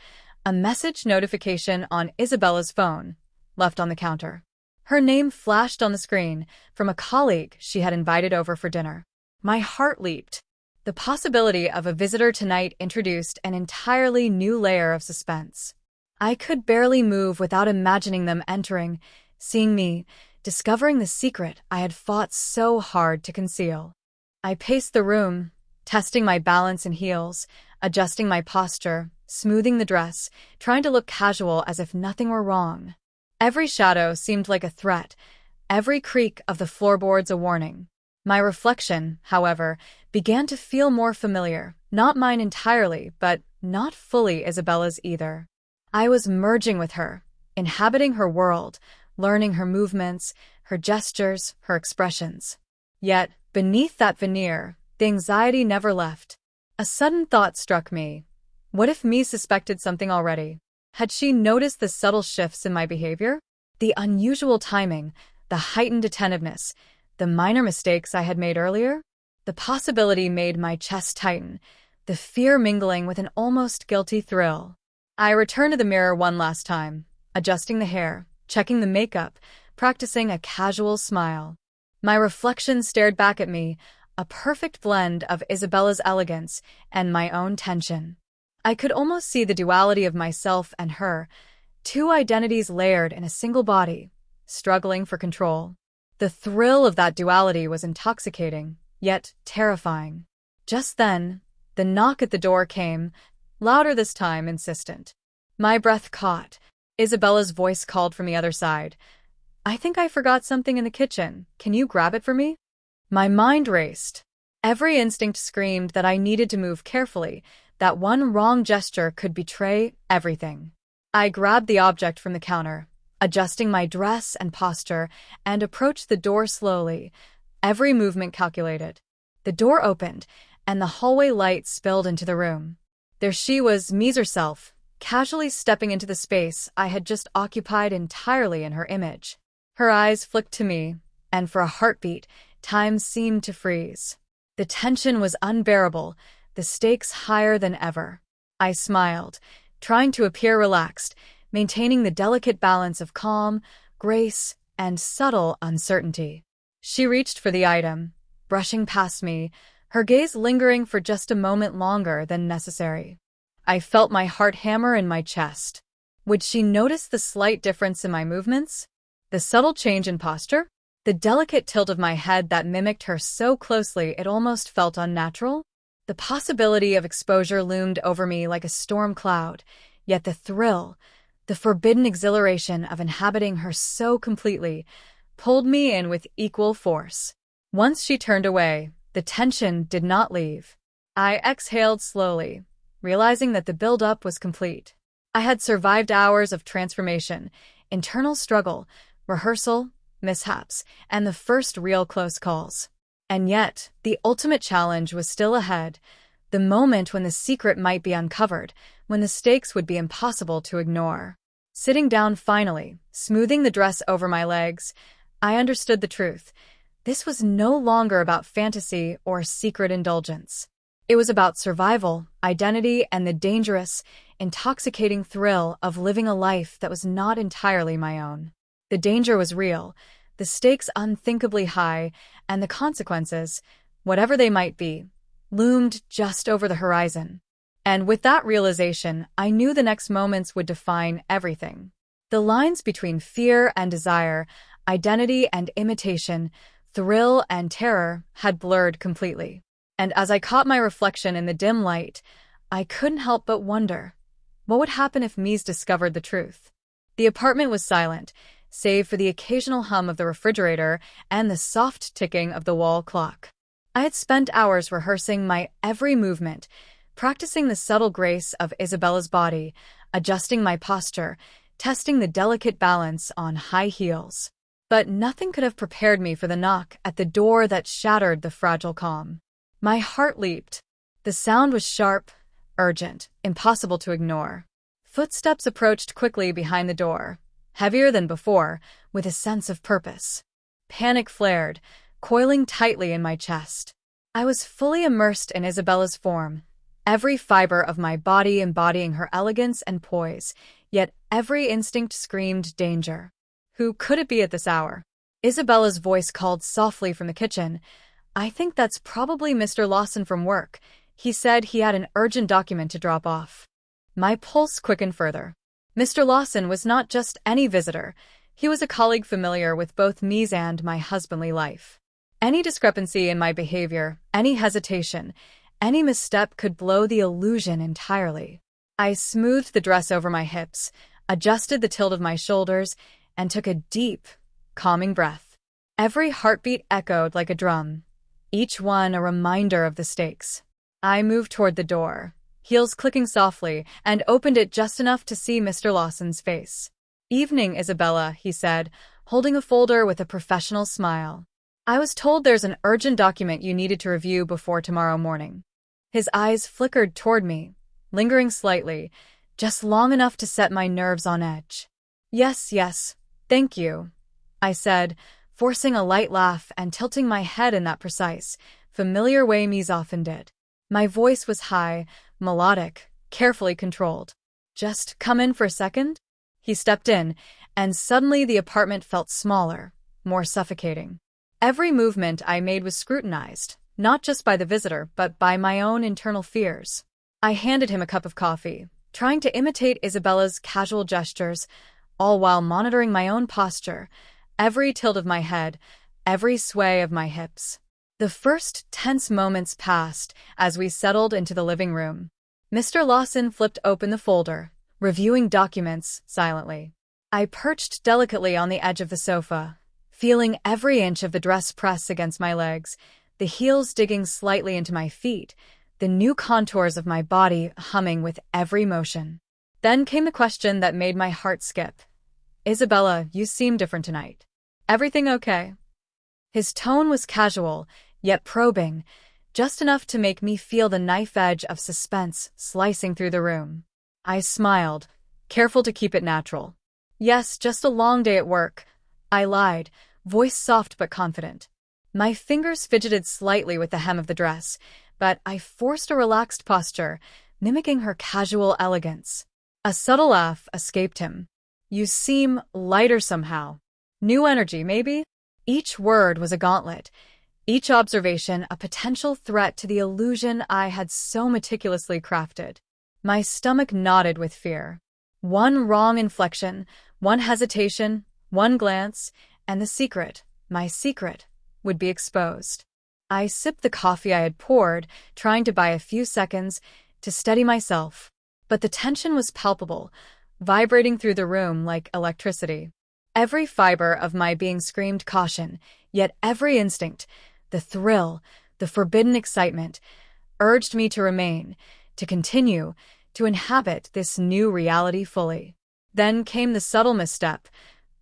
[SPEAKER 1] a message notification on Isabella's phone, left on the counter. Her name flashed on the screen from a colleague she had invited over for dinner. My heart leaped. The possibility of a visitor tonight introduced an entirely new layer of suspense. I could barely move without imagining them entering, seeing me, discovering the secret I had fought so hard to conceal. I paced the room, testing my balance in heels, adjusting my posture, smoothing the dress, trying to look casual as if nothing were wrong. Every shadow seemed like a threat, every creak of the floorboards a warning. My reflection, however, began to feel more familiar, not mine entirely, but not fully Isabella's either. I was merging with her, inhabiting her world, learning her movements, her gestures, her expressions. Yet, beneath that veneer, the anxiety never left. A sudden thought struck me. What if me suspected something already? Had she noticed the subtle shifts in my behavior? The unusual timing, the heightened attentiveness, the minor mistakes I had made earlier? The possibility made my chest tighten, the fear mingling with an almost guilty thrill. I returned to the mirror one last time, adjusting the hair, checking the makeup, practicing a casual smile. My reflection stared back at me, a perfect blend of Isabella's elegance and my own tension. I could almost see the duality of myself and her, two identities layered in a single body, struggling for control. The thrill of that duality was intoxicating, yet terrifying. Just then, the knock at the door came, louder this time, insistent. My breath caught. Isabella's voice called from the other side. "I think I forgot something in the kitchen. Can you grab it for me?" My mind raced. Every instinct screamed that I needed to move carefully, that one wrong gesture could betray everything. I grabbed the object from the counter, adjusting my dress and posture, and approached the door slowly, every movement calculated. The door opened, and the hallway light spilled into the room. There she was, Mies herself, casually stepping into the space I had just occupied entirely in her image. Her eyes flicked to me, and for a heartbeat, time seemed to freeze. The tension was unbearable, the stakes higher than ever. I smiled, trying to appear relaxed, maintaining the delicate balance of calm, grace, and subtle uncertainty. She reached for the item, brushing past me, her gaze lingering for just a moment longer than necessary. I felt my heart hammer in my chest. Would she notice the slight difference in my movements? The subtle change in posture? The delicate tilt of my head that mimicked her so closely it almost felt unnatural? The possibility of exposure loomed over me like a storm cloud, yet the thrill, the forbidden exhilaration of inhabiting her so completely, pulled me in with equal force. Once she turned away, the tension did not leave. I exhaled slowly, realizing that the build-up was complete. I had survived hours of transformation, internal struggle, rehearsal, mishaps, and the first real close calls. And yet, the ultimate challenge was still ahead, the moment when the secret might be uncovered, when the stakes would be impossible to ignore. Sitting down finally, smoothing the dress over my legs, I understood the truth. This was no longer about fantasy or secret indulgence. It was about survival, identity, and the dangerous, intoxicating thrill of living a life that was not entirely my own. The danger was real, the stakes unthinkably high, and the consequences, whatever they might be, loomed just over the horizon. And with that realization, I knew the next moments would define everything. The lines between fear and desire, identity and imitation, thrill and terror had blurred completely. And as I caught my reflection in the dim light, I couldn't help but wonder, what would happen if Mies discovered the truth? The apartment was silent, save for the occasional hum of the refrigerator and the soft ticking of the wall clock. I had spent hours rehearsing my every movement, practicing the subtle grace of Isabella's body, adjusting my posture, testing the delicate balance on high heels. But nothing could have prepared me for the knock at the door that shattered the fragile calm. My heart leaped. The sound was sharp, urgent, impossible to ignore. Footsteps approached quickly behind the door, heavier than before, with a sense of purpose. Panic flared, coiling tightly in my chest. I was fully immersed in Isabella's form, every fiber of my body embodying her elegance and poise, yet every instinct screamed danger. Who could it be at this hour? Isabella's voice called softly from the kitchen. I think that's probably Mr. Lawson from work. He said he had an urgent document to drop off. My pulse quickened further. Mr. Lawson was not just any visitor. He was a colleague familiar with both me's and my husbandly life. Any discrepancy in my behavior, any hesitation, any misstep could blow the illusion entirely. I smoothed the dress over my hips, adjusted the tilt of my shoulders, and took a deep, calming breath. Every heartbeat echoed like a drum, each one a reminder of the stakes. I moved toward the door, heels clicking softly, and opened it just enough to see Mr. Lawson's face. "Evening, Isabella," he said, holding a folder with a professional smile. "I was told there's an urgent document you needed to review before tomorrow morning." His eyes flickered toward me, lingering slightly, just long enough to set my nerves on edge. Yes, thank you," I said, forcing a light laugh and tilting my head in that precise, familiar way Mies often did. My voice was high, melodic, carefully controlled. "Just come in for a second?" He stepped in, and suddenly the apartment felt smaller, more suffocating. Every movement I made was scrutinized, not just by the visitor, but by my own internal fears. I handed him a cup of coffee, trying to imitate Isabella's casual gestures, all while monitoring my own posture, every tilt of my head, every sway of my hips. The first tense moments passed as we settled into the living room. Mr. Lawson flipped open the folder, reviewing documents silently. I perched delicately on the edge of the sofa, feeling every inch of the dress press against my legs, the heels digging slightly into my feet, the new contours of my body humming with every motion. Then came the question that made my heart skip. "Isabella, you seem different tonight. Everything okay?" His tone was casual, yet probing, just enough to make me feel the knife edge of suspense slicing through the room. I smiled, careful to keep it natural. "Yes, just a long day at work," I lied, voice soft but confident. My fingers fidgeted slightly with the hem of the dress, but I forced a relaxed posture, mimicking her casual elegance. A subtle laugh escaped him. "You seem lighter somehow. New energy, maybe?" Each word was a gauntlet, each observation a potential threat to the illusion I had so meticulously crafted. My stomach knotted with fear. One wrong inflection, one hesitation, one glance, and the secret, my secret, would be exposed. I sipped the coffee I had poured, trying to buy a few seconds to steady myself. But the tension was palpable, vibrating through the room like electricity. Every fiber of my being screamed caution, yet every instinct, the thrill, the forbidden excitement, urged me to remain, to continue, to inhabit this new reality fully. Then came the subtle misstep.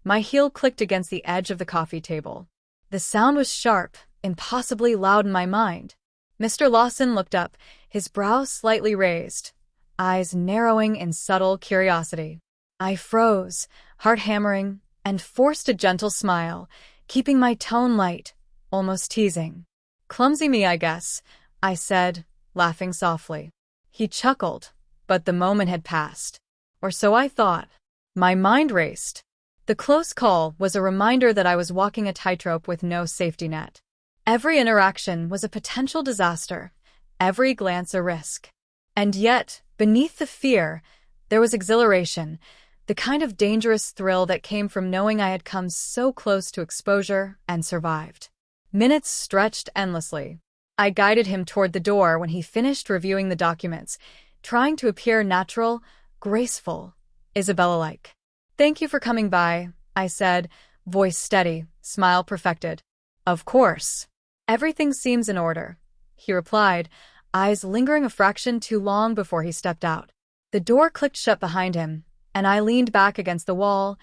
[SPEAKER 1] My heel clicked against the edge of the coffee table. The sound was sharp, impossibly loud in my mind. Mr. Lawson looked up, his brows slightly raised, eyes narrowing in subtle curiosity. I froze, heart hammering, and forced a gentle smile, keeping my tone light, almost teasing. "Clumsy me, I guess," I said, laughing softly. He chuckled, but the moment had passed. Or so I thought. My mind raced. The close call was a reminder that I was walking a tightrope with no safety net. Every interaction was a potential disaster, every glance a risk. And yet, beneath the fear, there was exhilaration, the kind of dangerous thrill that came from knowing I had come so close to exposure and survived. Minutes stretched endlessly. I guided him toward the door when he finished reviewing the documents, trying to appear natural, graceful, Isabella-like. "Thank you for coming by," I said, voice steady, smile perfected. "Of course. Everything seems in order," he replied, eyes lingering a fraction too long before he stepped out. The door clicked shut behind him, and I leaned back against the wall,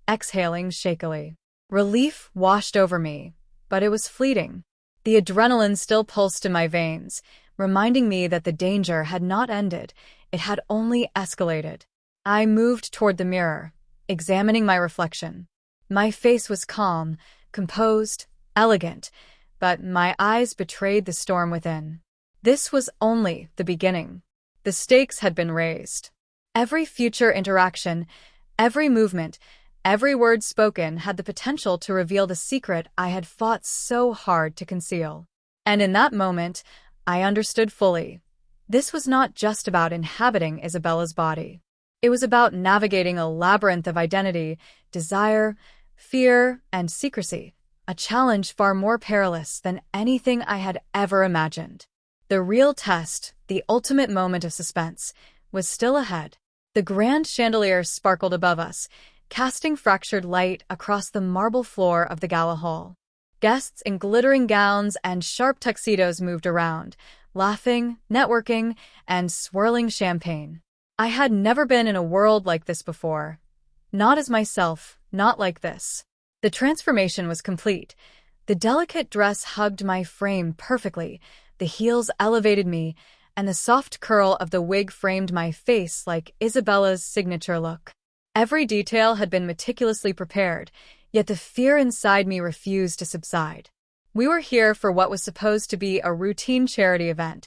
[SPEAKER 1] exhaling shakily. Relief washed over me, but it was fleeting. The adrenaline still pulsed in my veins, reminding me that the danger had not ended, it had only escalated. I moved toward the mirror, examining my reflection. My face was calm, composed, elegant, but my eyes betrayed the storm within. This was only the beginning. The stakes had been raised. Every future interaction, every movement, every word spoken had the potential to reveal the secret I had fought so hard to conceal. And in that moment, I understood fully. This was not just about inhabiting Isabella's body. It was about navigating a labyrinth of identity, desire, fear, and secrecy, a challenge far more perilous than anything I had ever imagined. The real test, the ultimate moment of suspense, was still ahead. The grand chandelier sparkled above us, casting fractured light across the marble floor of the gala hall. Guests in glittering gowns and sharp tuxedos moved around, laughing, networking, and swirling champagne. I had never been in a world like this before. Not as myself, not like this. The transformation was complete. The delicate dress hugged my frame perfectly, the heels elevated me, and the soft curl of the wig framed my face like Isabella's signature look. Every detail had been meticulously prepared, yet the fear inside me refused to subside. We were here for what was supposed to be a routine charity event,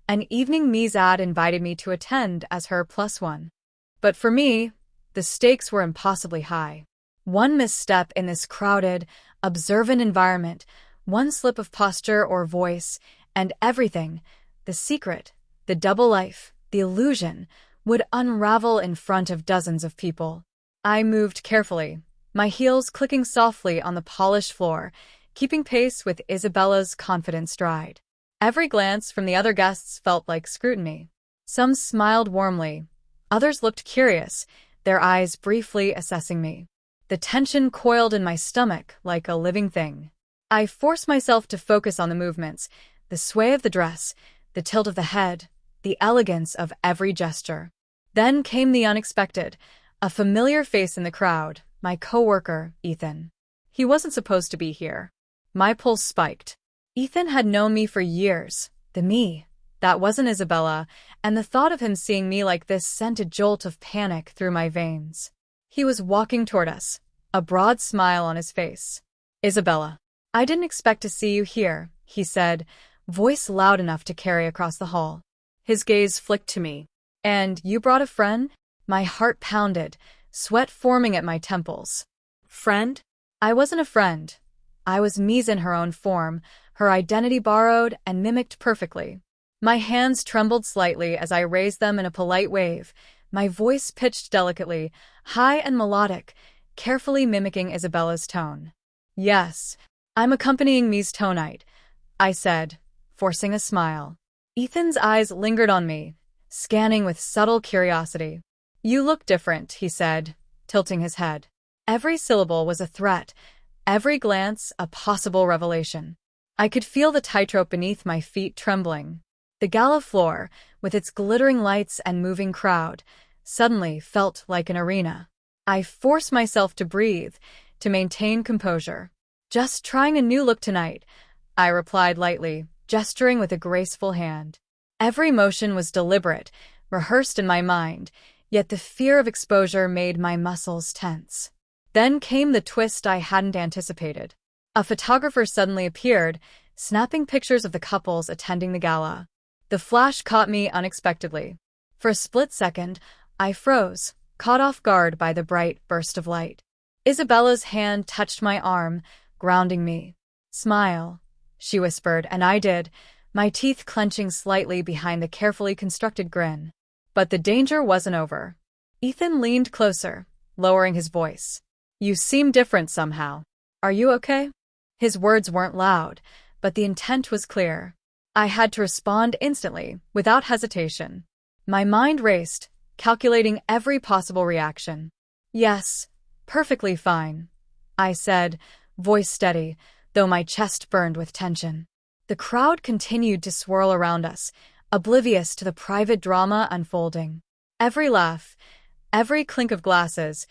[SPEAKER 1] an evening Mizad invited me to attend as her +1. But for me, the stakes were impossibly high. One misstep in this crowded, observant environment, one slip of posture or voice, and everything, the secret, the double life, the illusion, would unravel in front of dozens of people. I moved carefully, my heels clicking softly on the polished floor, keeping pace with Isabella's confident stride. Every glance from the other guests felt like scrutiny. Some smiled warmly, others looked curious, their eyes briefly assessing me. The tension coiled in my stomach like a living thing. I forced myself to focus on the movements, the sway of the dress, the tilt of the head, the elegance of every gesture. Then came the unexpected, a familiar face in the crowd, my coworker, Ethan. He wasn't supposed to be here. My pulse spiked. Ethan had known me for years, the me that wasn't Isabella, and the thought of him seeing me like this sent a jolt of panic through my veins. He was walking toward us, a broad smile on his face. "Isabella, I didn't expect to see you here," he said, voice loud enough to carry across the hall. His gaze flicked to me. "And you brought a friend?" My heart pounded, sweat forming at my temples. "Friend?" I wasn't a friend. I was Mies in her own form, her identity borrowed and mimicked perfectly. My hands trembled slightly as I raised them in a polite wave, my voice pitched delicately, high and melodic, carefully mimicking Isabella's tone. "Yes, I'm accompanying Mies tonight," I said, forcing a smile. Ethan's eyes lingered on me, scanning with subtle curiosity. "You look different," he said, tilting his head. Every syllable was a threat, every glance a possible revelation. I could feel the tightrope beneath my feet trembling. The gala floor, with its glittering lights and moving crowd, suddenly felt like an arena. I forced myself to breathe, to maintain composure. "Just trying a new look tonight," I replied lightly, gesturing with a graceful hand. Every motion was deliberate, rehearsed in my mind, yet the fear of exposure made my muscles tense. Then came the twist I hadn't anticipated. A photographer suddenly appeared, snapping pictures of the couples attending the gala. The flash caught me unexpectedly. For a split second, I froze, caught off guard by the bright burst of light. Isabella's hand touched my arm, grounding me. "Smile," she whispered, and I did, my teeth clenching slightly behind the carefully constructed grin. But the danger wasn't over. Ethan leaned closer, lowering his voice. "You seem different somehow. Are you okay?" His words weren't loud, but the intent was clear. I had to respond instantly, without hesitation. My mind raced, calculating every possible reaction. "Yes, perfectly fine," I said, voice steady, though my chest burned with tension. The crowd continued to swirl around us, oblivious to the private drama unfolding. Every laugh, every clink of glasses,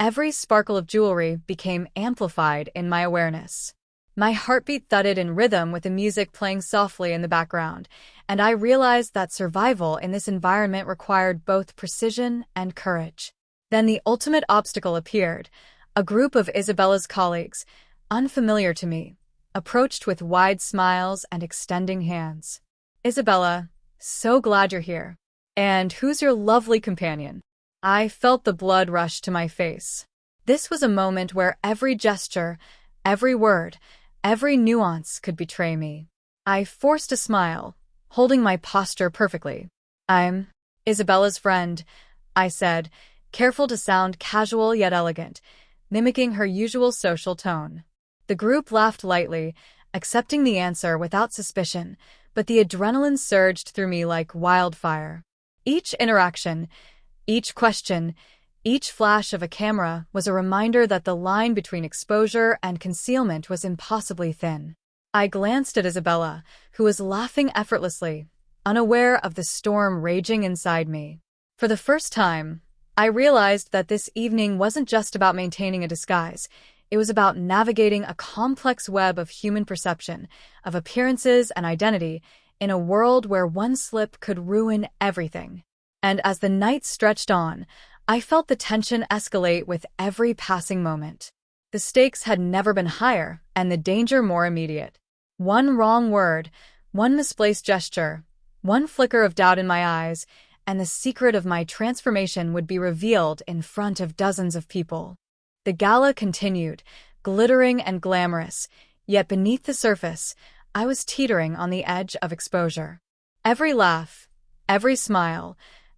[SPEAKER 1] every sparkle of jewelry became amplified in my awareness. My heartbeat thudded in rhythm with the music playing softly in the background, and I realized that survival in this environment required both precision and courage. Then the ultimate obstacle appeared, a group of Isabella's colleagues, unfamiliar to me, approached with wide smiles and extending hands. "Isabella, so glad you're here. And who's your lovely companion?" I felt the blood rush to my face. This was a moment where every gesture, every word, every nuance could betray me. I forced a smile, holding my posture perfectly. "I'm Isabella's friend," I said, careful to sound casual yet elegant, mimicking her usual social tone. The group laughed lightly, accepting the answer without suspicion, but the adrenaline surged through me like wildfire. Each interaction, each question, each flash of a camera was a reminder that the line between exposure and concealment was impossibly thin. I glanced at Isabella, who was laughing effortlessly, unaware of the storm raging inside me. For the first time, I realized that this evening wasn't just about maintaining a disguise. It was about navigating a complex web of human perception, of appearances and identity, in a world where one slip could ruin everything. And as the night stretched on, I felt the tension escalate with every passing moment. The stakes had never been higher, and the danger more immediate. One wrong word, one misplaced gesture, one flicker of doubt in my eyes, and the secret of my transformation would be revealed in front of dozens of people. The gala continued, glittering and glamorous, yet beneath the surface, I was teetering on the edge of exposure. Every laugh, every smile,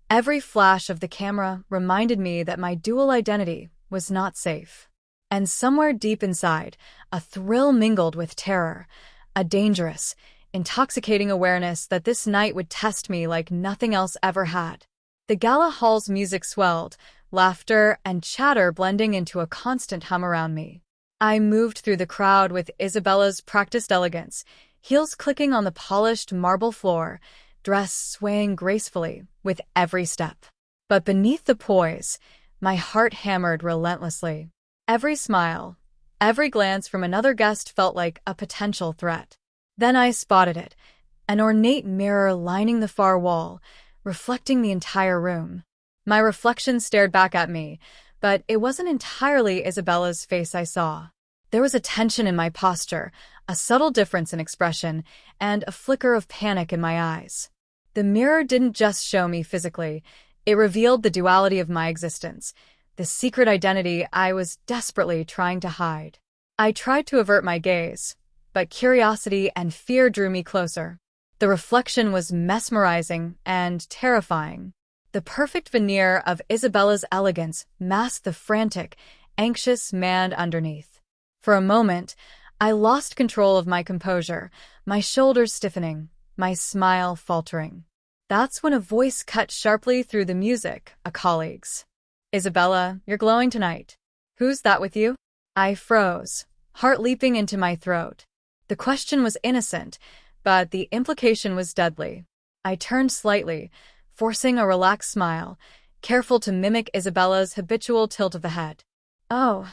[SPEAKER 1] every flash of the camera reminded me that my dual identity was not safe. And somewhere deep inside, a thrill mingled with terror, a dangerous, intoxicating awareness that this night would test me like nothing else ever had. The gala hall's music swelled, laughter and chatter blending into a constant hum around me. I moved through the crowd with Isabella's practiced elegance, heels clicking on the polished marble floor, dress swaying gracefully with every step. But beneath the poise, my heart hammered relentlessly. Every smile, every glance from another guest felt like a potential threat. Then I spotted it, an ornate mirror lining the far wall, reflecting the entire room. My reflection stared back at me, but it wasn't entirely Isabella's face I saw. There was a tension in my posture, a subtle difference in expression, and a flicker of panic in my eyes. The mirror didn't just show me physically, it revealed the duality of my existence, the secret identity I was desperately trying to hide. I tried to avert my gaze, but curiosity and fear drew me closer. The reflection was mesmerizing and terrifying. The perfect veneer of Isabella's elegance masked the frantic, anxious man underneath. For a moment, I lost control of my composure, my shoulders stiffening, my smile faltering. That's when a voice cut sharply through the music, a colleague's. "Isabella, you're glowing tonight. Who's that with you?" I froze, heart leaping into my throat. The question was innocent, but the implication was deadly. I turned slightly, forcing a relaxed smile, careful to mimic Isabella's habitual tilt of the head. "Oh,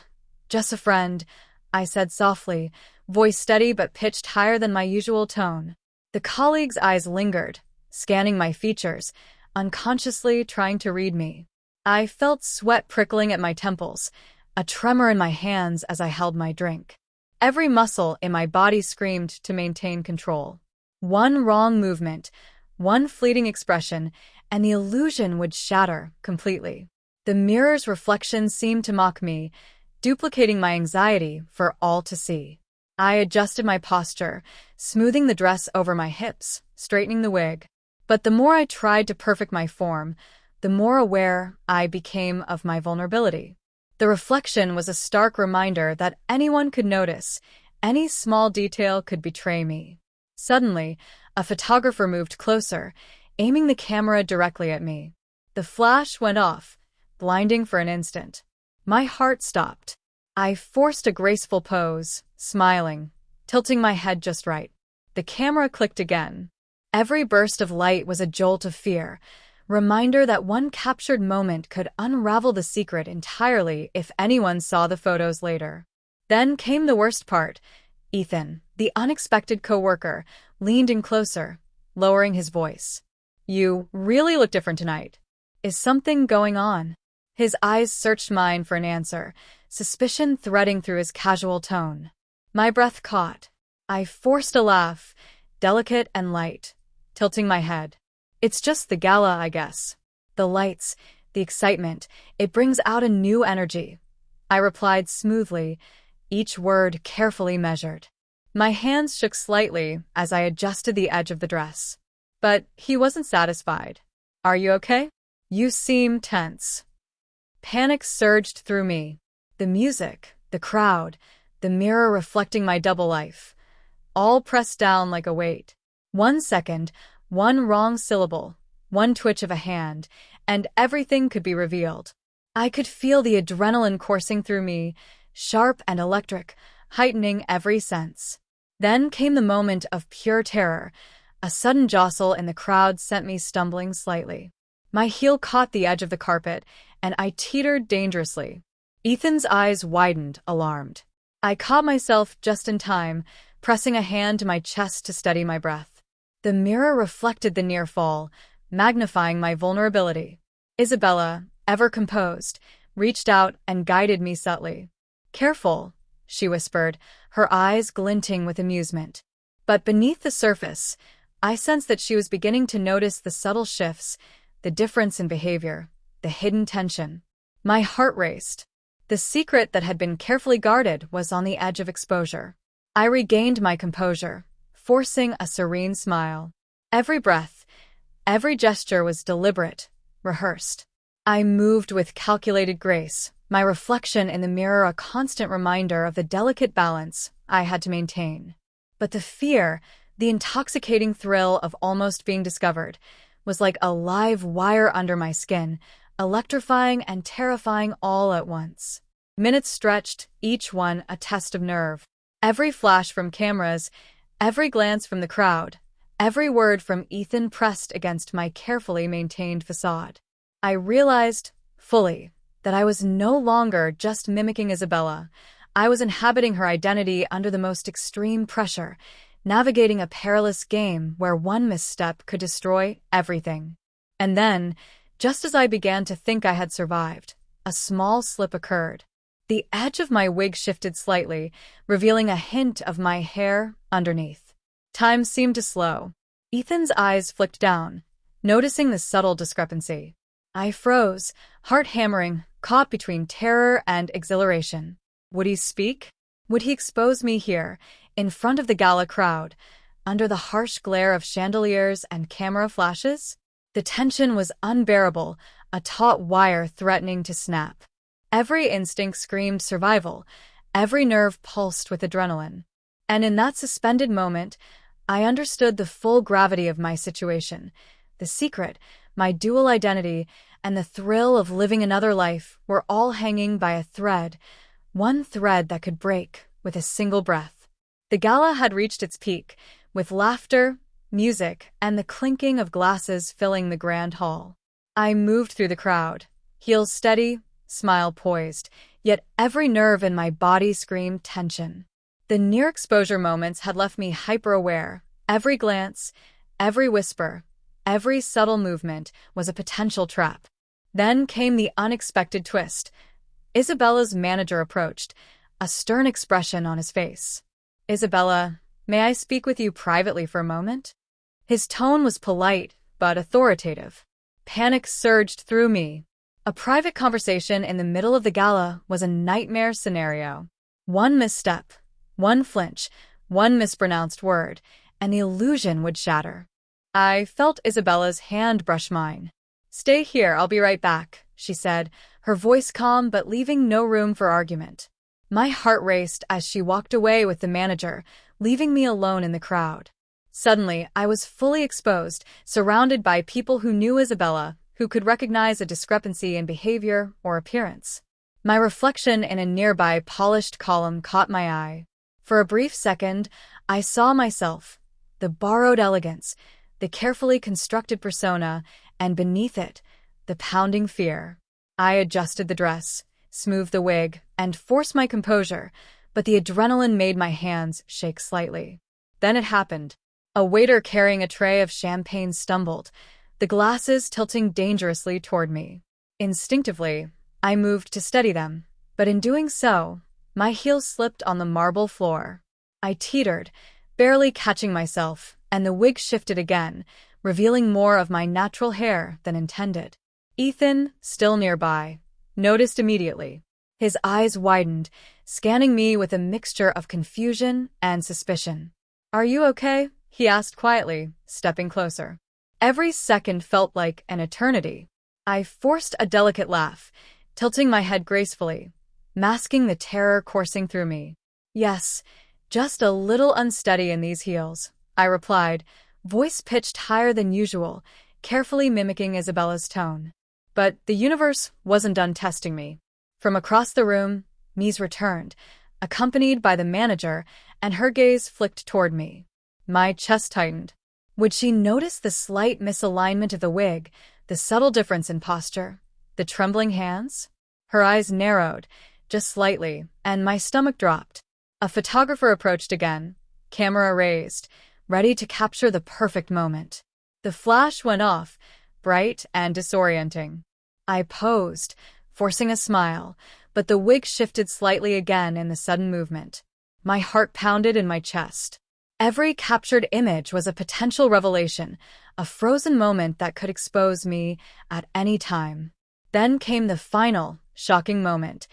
[SPEAKER 1] just a friend," I said softly, voice steady but pitched higher than my usual tone. The colleague's eyes lingered, scanning my features, unconsciously trying to read me. I felt sweat prickling at my temples, a tremor in my hands as I held my drink. Every muscle in my body screamed to maintain control. One wrong movement, one fleeting expression, and the illusion would shatter completely. The mirror's reflection seemed to mock me, duplicating my anxiety for all to see. I adjusted my posture, smoothing the dress over my hips, straightening the wig. But the more I tried to perfect my form, the more aware I became of my vulnerability. The reflection was a stark reminder that anyone could notice, any small detail could betray me. Suddenly, a photographer moved closer, aiming the camera directly at me. The flash went off, blinding for an instant. My heart stopped. I forced a graceful pose, smiling, tilting my head just right. The camera clicked again. Every burst of light was a jolt of fear, reminder that one captured moment could unravel the secret entirely if anyone saw the photos later. Then came the worst part. Ethan, the unexpected coworker, leaned in closer, lowering his voice. "You really look different tonight. Is something going on?" His eyes searched mine for an answer, suspicion threading through his casual tone. My breath caught. I forced a laugh, delicate and light, tilting my head. It's just the gala, I guess. The lights, the excitement, it brings out a new energy. I replied smoothly, each word carefully measured. My hands shook slightly as I adjusted the edge of the dress. But he wasn't satisfied. Are you okay? You seem tense. Panic surged through me. The music, the crowd, the mirror reflecting my double life, all pressed down like a weight. 1 second, one wrong syllable, one twitch of a hand, and everything could be revealed. I could feel the adrenaline coursing through me, sharp and electric, heightening every sense. Then came the moment of pure terror. A sudden jostle in the crowd sent me stumbling slightly. My heel caught the edge of the carpet, and I teetered dangerously. Ethan's eyes widened, alarmed. I caught myself just in time, pressing a hand to my chest to steady my breath. The mirror reflected the near fall, magnifying my vulnerability. Isabella, ever composed, reached out and guided me subtly. "Careful," she whispered, her eyes glinting with amusement. But beneath the surface, I sensed that she was beginning to notice the subtle shifts, the difference in behavior, the hidden tension. My heart raced. The secret that had been carefully guarded was on the edge of exposure. I regained my composure, forcing a serene smile. Every breath, every gesture was deliberate, rehearsed. I moved with calculated grace, my reflection in the mirror a constant reminder of the delicate balance I had to maintain. But the fear, the intoxicating thrill of almost being discovered, was like a live wire under my skin, electrifying and terrifying all at once. Minutes stretched, each one a test of nerve. Every flash from cameras, every glance from the crowd, every word from Ethan pressed against my carefully maintained facade. I realized, fully, that I was no longer just mimicking Isabella. I was inhabiting her identity under the most extreme pressure, navigating a perilous game where one misstep could destroy everything. And then, just as I began to think I had survived, a small slip occurred. The edge of my wig shifted slightly, revealing a hint of my hair underneath. Time seemed to slow. Ethan's eyes flicked down, noticing the subtle discrepancy. I froze, heart hammering, caught between terror and exhilaration. Would he speak? Would he expose me here, in front of the gala crowd, under the harsh glare of chandeliers and camera flashes? The tension was unbearable, a taut wire threatening to snap. Every instinct screamed survival, every nerve pulsed with adrenaline. And in that suspended moment, I understood the full gravity of my situation. The secret, my dual identity, and the thrill of living another life were all hanging by a thread, one thread that could break with a single breath. The gala had reached its peak, with laughter, music, and the clinking of glasses filling the grand hall. I moved through the crowd, heels steady, smile poised, yet every nerve in my body screamed tension. The near-exposure moments had left me hyper-aware. Every glance, every whisper, every subtle movement was a potential trap. Then came the unexpected twist. Isabella's manager approached, a stern expression on his face. "Isabella, may I speak with you privately for a moment?" His tone was polite, but authoritative. Panic surged through me. A private conversation in the middle of the gala was a nightmare scenario. One misstep, one flinch, one mispronounced word, and the illusion would shatter. I felt Isabella's hand brush mine. "Stay here, I'll be right back," she said, her voice calm but leaving no room for argument. My heart raced as she walked away with the manager, leaving me alone in the crowd. Suddenly, I was fully exposed, surrounded by people who knew Isabella, who could recognize a discrepancy in behavior or appearance. My reflection in a nearby polished column caught my eye. For a brief second, I saw myself, the borrowed elegance, the carefully constructed persona, and beneath it, the pounding fear. I adjusted the dress, smoothed the wig, and forced my composure, but the adrenaline made my hands shake slightly. Then it happened. A waiter carrying a tray of champagne stumbled, the glasses tilting dangerously toward me. Instinctively, I moved to steady them, but in doing so, my heels slipped on the marble floor. I teetered, barely catching myself, and the wig shifted again, revealing more of my natural hair than intended. Ethan, still nearby, noticed immediately. His eyes widened, scanning me with a mixture of confusion and suspicion. "Are you okay?" he asked quietly, stepping closer. Every second felt like an eternity. I forced a delicate laugh, tilting my head gracefully, masking the terror coursing through me. "Yes, just a little unsteady in these heels," I replied, voice pitched higher than usual, carefully mimicking Isabella's tone. But the universe wasn't done testing me. From across the room, Mies returned, accompanied by the manager, and her gaze flicked toward me. My chest tightened. Would she notice the slight misalignment of the wig, the subtle difference in posture, the trembling hands? Her eyes narrowed, just slightly, and my stomach dropped. A photographer approached again, camera raised, ready to capture the perfect moment. The flash went off, bright and disorienting. I posed, forcing a smile, but the wig shifted slightly again in the sudden movement. My heart pounded in my chest. Every captured image was a potential revelation, a frozen moment that could expose me at any time. Then came the final, shocking moment.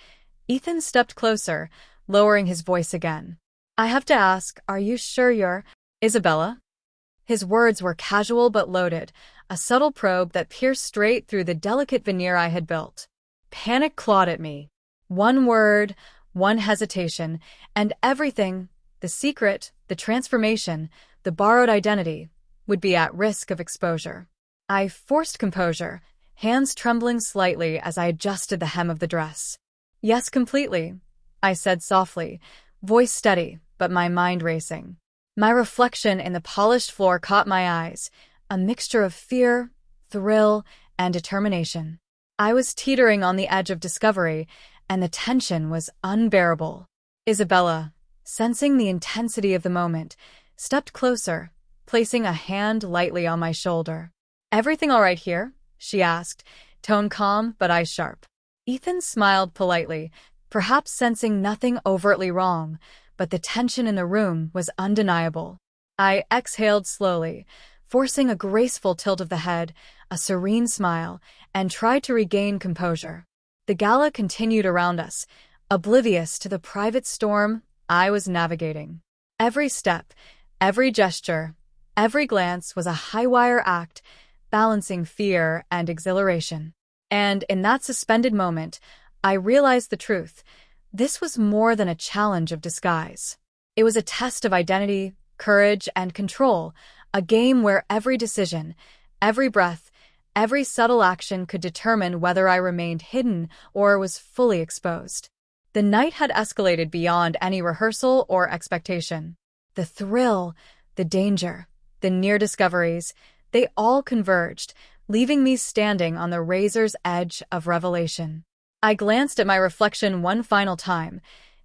[SPEAKER 1] Ethan stepped closer, lowering his voice again. "I have to ask, are you sure you're Isabella?" His words were casual but loaded, a subtle probe that pierced straight through the delicate veneer I had built. Panic clawed at me. One word, one hesitation, and everything, the secret, the transformation, the borrowed identity, would be at risk of exposure. I forced composure, hands trembling slightly as I adjusted the hem of the dress. "Yes, completely," I said softly, voice steady, but my mind racing. My reflection in the polished floor caught my eyes, a mixture of fear, thrill, and determination. I was teetering on the edge of discovery, and the tension was unbearable. Isabella, sensing the intensity of the moment, stepped closer, placing a hand lightly on my shoulder. "Everything all right here?" she asked, tone calm but eyes sharp. Ethan smiled politely, perhaps sensing nothing overtly wrong, but the tension in the room was undeniable. I exhaled slowly, forcing a graceful tilt of the head, a serene smile, and tried to regain composure. The gala continued around us, oblivious to the private storm I was navigating. Every step, every gesture, every glance was a high-wire act, balancing fear and exhilaration. And in that suspended moment, I realized the truth. This was more than a challenge of disguise. It was a test of identity, courage, and control, a game where every decision, every breath, every subtle action could determine whether I remained hidden or was fully exposed. The night had escalated beyond any rehearsal or expectation. The thrill, the danger, the near discoveries, they all converged, leaving me standing on the razor's edge of revelation. I glanced at my reflection one final time,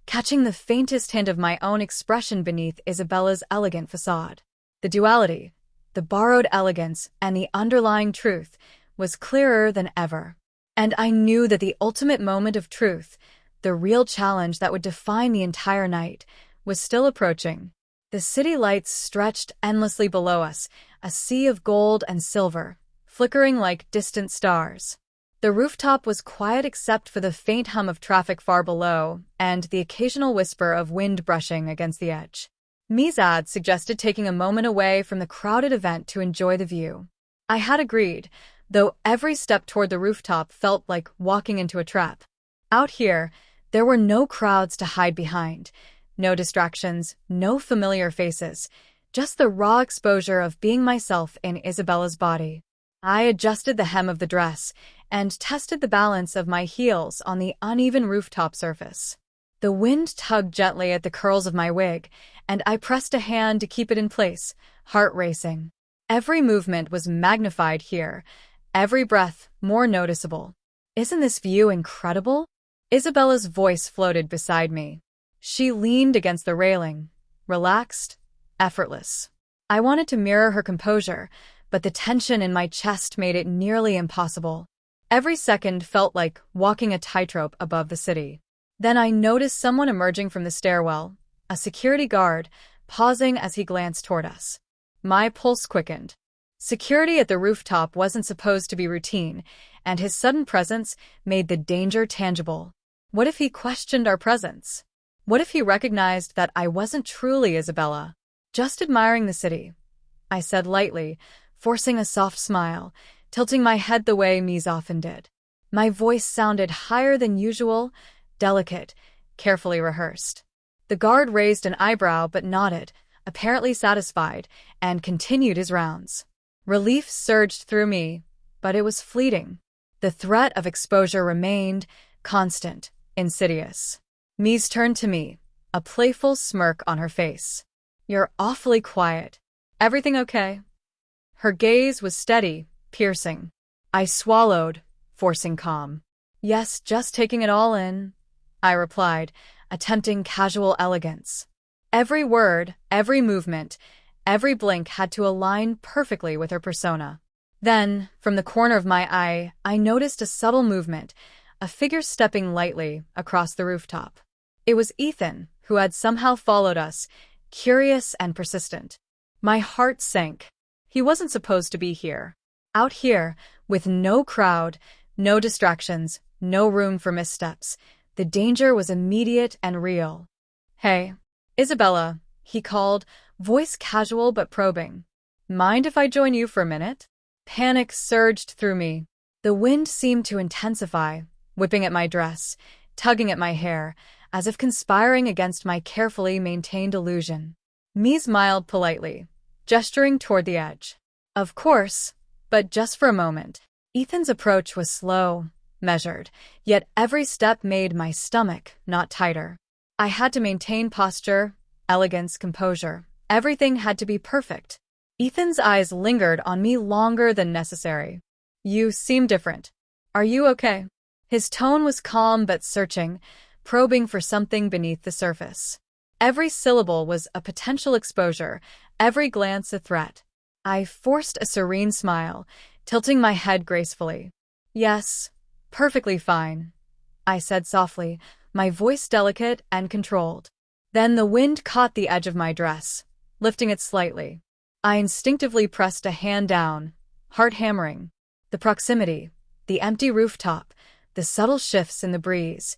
[SPEAKER 1] catching the faintest hint of my own expression beneath Isabella's elegant facade. The duality, the borrowed elegance, and the underlying truth was clearer than ever. And I knew that the ultimate moment of truth, the real challenge that would define the entire night, was still approaching. The city lights stretched endlessly below us, a sea of gold and silver, flickering like distant stars. The rooftop was quiet except for the faint hum of traffic far below and the occasional whisper of wind brushing against the edge. Mies ad suggested taking a moment away from the crowded event to enjoy the view. I had agreed, though every step toward the rooftop felt like walking into a trap. Out here, there were no crowds to hide behind, no distractions, no familiar faces, just the raw exposure of being myself in Isabella's body. I adjusted the hem of the dress and tested the balance of my heels on the uneven rooftop surface. The wind tugged gently at the curls of my wig, and I pressed a hand to keep it in place, heart racing. Every movement was magnified here, every breath more noticeable. "Isn't this view incredible?" Isabella's voice floated beside me. She leaned against the railing, relaxed, effortless. I wanted to mirror her composure, but the tension in my chest made it nearly impossible. Every second felt like walking a tightrope above the city. Then I noticed someone emerging from the stairwell, a security guard, pausing as he glanced toward us. My pulse quickened. Security at the rooftop wasn't supposed to be routine, and his sudden presence made the danger tangible. What if he questioned our presence? What if he recognized that I wasn't truly Isabella, just admiring the city? I said lightly, forcing a soft smile, tilting my head the way Mies often did. My voice sounded higher than usual, delicate, carefully rehearsed. The guard raised an eyebrow but nodded, apparently satisfied, and continued his rounds. Relief surged through me, but it was fleeting. The threat of exposure remained, constant, insidious. Mies turned to me, a playful smirk on her face. "You're awfully quiet. Everything okay?" Her gaze was steady, piercing. I swallowed, forcing calm. "Yes, just taking it all in," I replied, attempting casual elegance. Every word, every movement, every blink had to align perfectly with her persona. Then, from the corner of my eye, I noticed a subtle movement, a figure stepping lightly across the rooftop. It was Ethan, who had somehow followed us, curious and persistent. My heart sank. He wasn't supposed to be here. Out here, with no crowd, no distractions, no room for missteps. The danger was immediate and real. "Hey, Isabella," he called, voice casual but probing. "Mind if I join you for a minute?" Panic surged through me. The wind seemed to intensify, whipping at my dress, tugging at my hair, as if conspiring against my carefully maintained illusion. Mies smiled politely, gesturing toward the edge. "Of course, but just for a moment." Ethan's approach was slow, measured, yet every step made my stomach knot tighter. I had to maintain posture, elegance, composure. Everything had to be perfect. Ethan's eyes lingered on me longer than necessary. "You seem different. Are you okay?" His tone was calm but searching, probing for something beneath the surface. Every syllable was a potential exposure, every glance a threat. I forced a serene smile, tilting my head gracefully. "Yes, perfectly fine," I said softly, my voice delicate and controlled. Then the wind caught the edge of my dress, lifting it slightly. I instinctively pressed a hand down, heart hammering. The proximity, the empty rooftop, the subtle shifts in the breeze,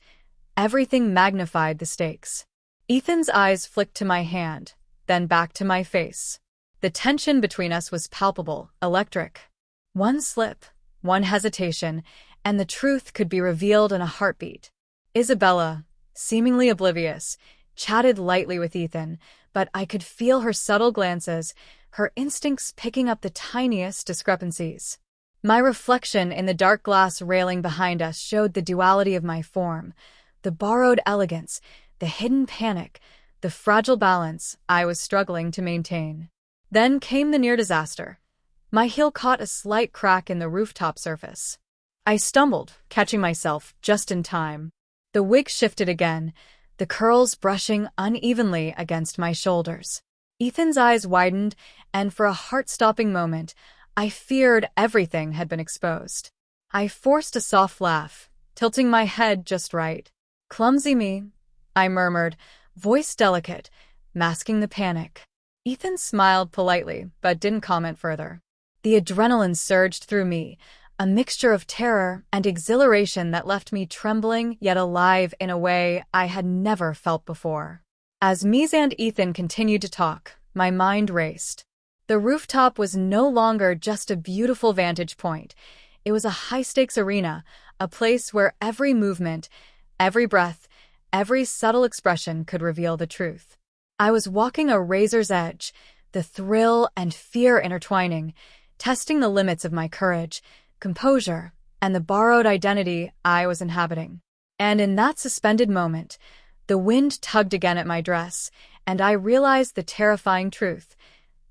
[SPEAKER 1] everything magnified the stakes. Ethan's eyes flicked to my hand, then back to my face. The tension between us was palpable, electric. One slip, one hesitation, and the truth could be revealed in a heartbeat. Isabella, seemingly oblivious, chatted lightly with Ethan, but I could feel her subtle glances, her instincts picking up the tiniest discrepancies. My reflection in the dark glass railing behind us showed the duality of my form, the borrowed elegance, the hidden panic, the fragile balance I was struggling to maintain. Then came the near disaster. My heel caught a slight crack in the rooftop surface. I stumbled, catching myself just in time. The wig shifted again, the curls brushing unevenly against my shoulders. Ethan's eyes widened, and for a heart-stopping moment, I feared everything had been exposed. I forced a soft laugh, tilting my head just right. "Clumsy me," I murmured, voice delicate, masking the panic. Ethan smiled politely, but didn't comment further. The adrenaline surged through me, a mixture of terror and exhilaration that left me trembling yet alive in a way I had never felt before. As Mies and Ethan continued to talk, my mind raced. The rooftop was no longer just a beautiful vantage point. It was a high-stakes arena, a place where every movement, every breath, every subtle expression could reveal the truth. I was walking a razor's edge, the thrill and fear intertwining, testing the limits of my courage, composure, and the borrowed identity I was inhabiting. And in that suspended moment, the wind tugged again at my dress, and I realized the terrifying truth.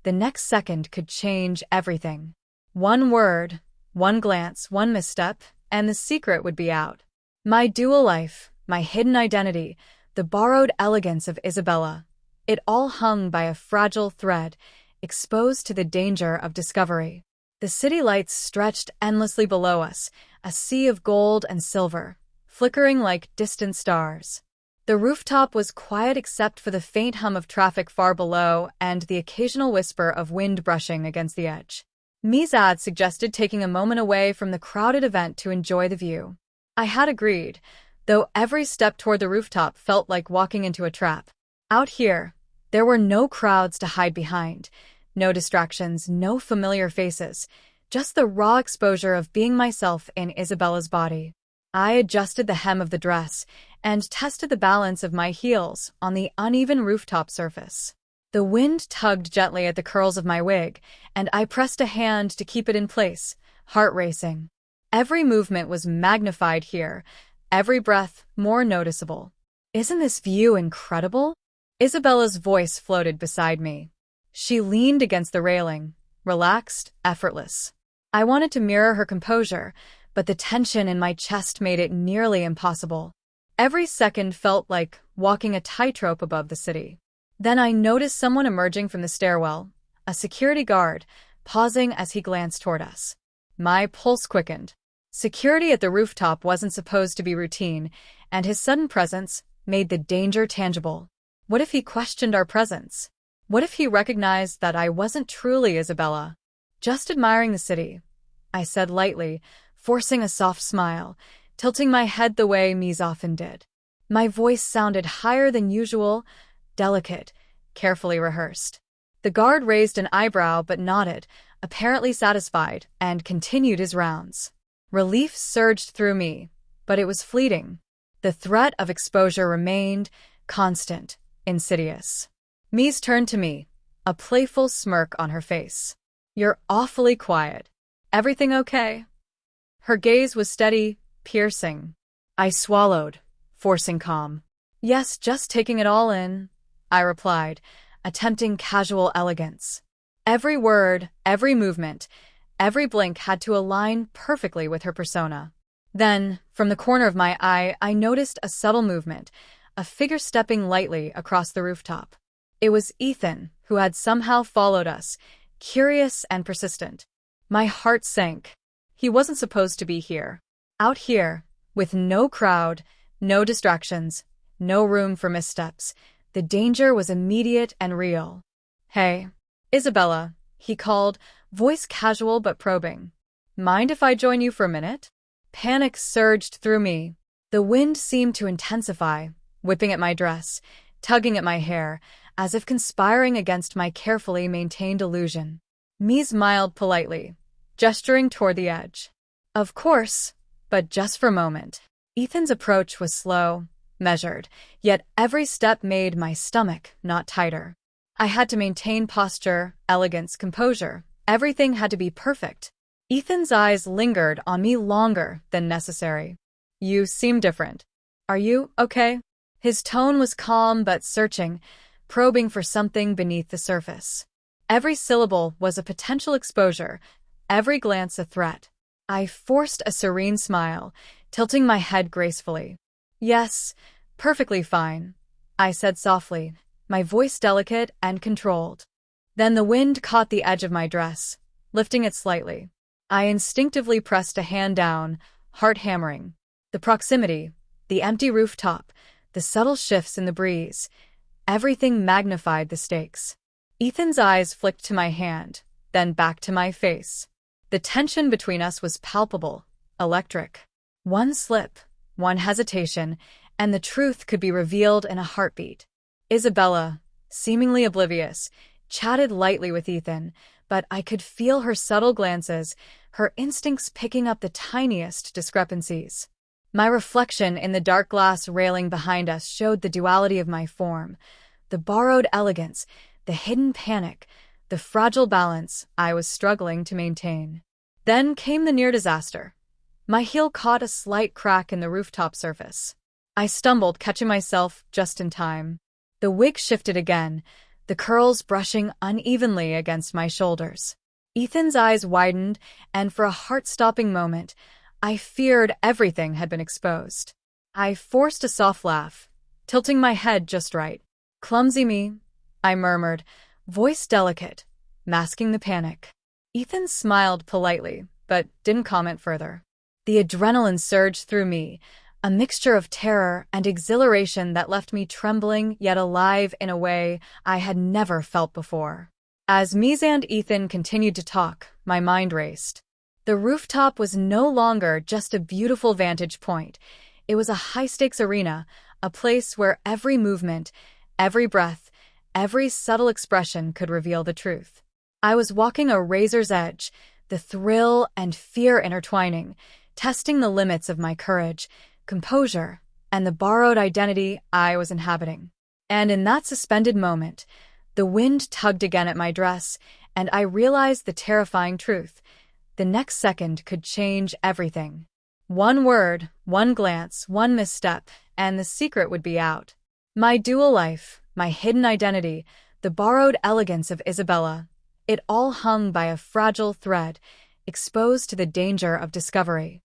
[SPEAKER 1] The next second could change everything. One word, one glance, one misstep, and the secret would be out. My dual life, my hidden identity, the borrowed elegance of Isabella. It all hung by a fragile thread, exposed to the danger of discovery. The city lights stretched endlessly below us, a sea of gold and silver, flickering like distant stars. The rooftop was quiet except for the faint hum of traffic far below and the occasional whisper of wind brushing against the edge. Mizad suggested taking a moment away from the crowded event to enjoy the view. I had agreed, though every step toward the rooftop felt like walking into a trap. Out here, there were no crowds to hide behind, no distractions, no familiar faces, just the raw exposure of being myself in Isabella's body. I adjusted the hem of the dress and tested the balance of my heels on the uneven rooftop surface. The wind tugged gently at the curls of my wig, and I pressed a hand to keep it in place, heart racing. Every movement was magnified here, every breath more noticeable. "Isn't this view incredible?" Isabella's voice floated beside me. She leaned against the railing, relaxed, effortless. I wanted to mirror her composure, but the tension in my chest made it nearly impossible. Every second felt like walking a tightrope above the city. Then I noticed someone emerging from the stairwell, a security guard, pausing as he glanced toward us. My pulse quickened. Security at the rooftop wasn't supposed to be routine, and his sudden presence made the danger tangible. What if he questioned our presence? What if he recognized that I wasn't truly Isabella? "Just admiring the city," I said lightly, forcing a soft smile, tilting my head the way Mies often did. My voice sounded higher than usual, delicate, carefully rehearsed. The guard raised an eyebrow but nodded, apparently satisfied, and continued his rounds. Relief surged through me, but it was fleeting. The threat of exposure remained, constant, insidious. Mies turned to me, a playful smirk on her face. "You're awfully quiet. Everything okay?" Her gaze was steady, piercing. I swallowed, forcing calm. "Yes, just taking it all in," I replied, attempting casual elegance. Every word, every movement, every blink had to align perfectly with her persona. Then, from the corner of my eye, I noticed a subtle movement, a figure stepping lightly across the rooftop. It was Ethan, who had somehow followed us, curious and persistent. My heart sank. He wasn't supposed to be here. Out here, with no crowd, no distractions, no room for missteps, the danger was immediate and real. "Hey, Isabella," he called, voice casual but probing. "Mind if I join you for a minute?" Panic surged through me. The wind seemed to intensify, whipping at my dress, tugging at my hair, as if conspiring against my carefully maintained illusion. Mies smiled politely, gesturing toward the edge. "Of course, but just for a moment." Ethan's approach was slow, measured, yet every step made my stomach knot tighter. I had to maintain posture, elegance, composure. Everything had to be perfect. Ethan's eyes lingered on me longer than necessary. "You seem different. Are you okay?" His tone was calm but searching, probing for something beneath the surface. Every syllable was a potential exposure, every glance a threat. I forced a serene smile, tilting my head gracefully. "Yes, perfectly fine," I said softly, my voice delicate and controlled. Then the wind caught the edge of my dress, lifting it slightly. I instinctively pressed a hand down, heart hammering. The proximity, the empty rooftop, the subtle shifts in the breeze, everything magnified the stakes. Ethan's eyes flicked to my hand, then back to my face. The tension between us was palpable, electric. One slip, one hesitation, and the truth could be revealed in a heartbeat. Isabella, seemingly oblivious, chatted lightly with Ethan, but I could feel her subtle glances, her instincts picking up the tiniest discrepancies. My reflection in the dark glass railing behind us showed the duality of my form, the borrowed elegance, the hidden panic, the fragile balance I was struggling to maintain. Then came the near disaster. My heel caught a slight crack in the rooftop surface. I stumbled, catching myself just in time. The wig shifted again, the curls brushing unevenly against my shoulders. Ethan's eyes widened, and for a heart-stopping moment, I feared everything had been exposed. I forced a soft laugh, tilting my head just right. "Clumsy me," I murmured, voice delicate, masking the panic. Ethan smiled politely, but didn't comment further. The adrenaline surged through me, a mixture of terror and exhilaration that left me trembling yet alive in a way I had never felt before. As Mies and Ethan continued to talk, my mind raced. The rooftop was no longer just a beautiful vantage point. It was a high-stakes arena, a place where every movement, every breath, every subtle expression could reveal the truth. I was walking a razor's edge, the thrill and fear intertwining, testing the limits of my courage, composure, and the borrowed identity I was inhabiting. And in that suspended moment, the wind tugged again at my dress, and I realized the terrifying truth. The next second could change everything. One word, one glance, one misstep, and the secret would be out. My dual life, my hidden identity, the borrowed elegance of Isabella, it all hung by a fragile thread, exposed to the danger of discovery.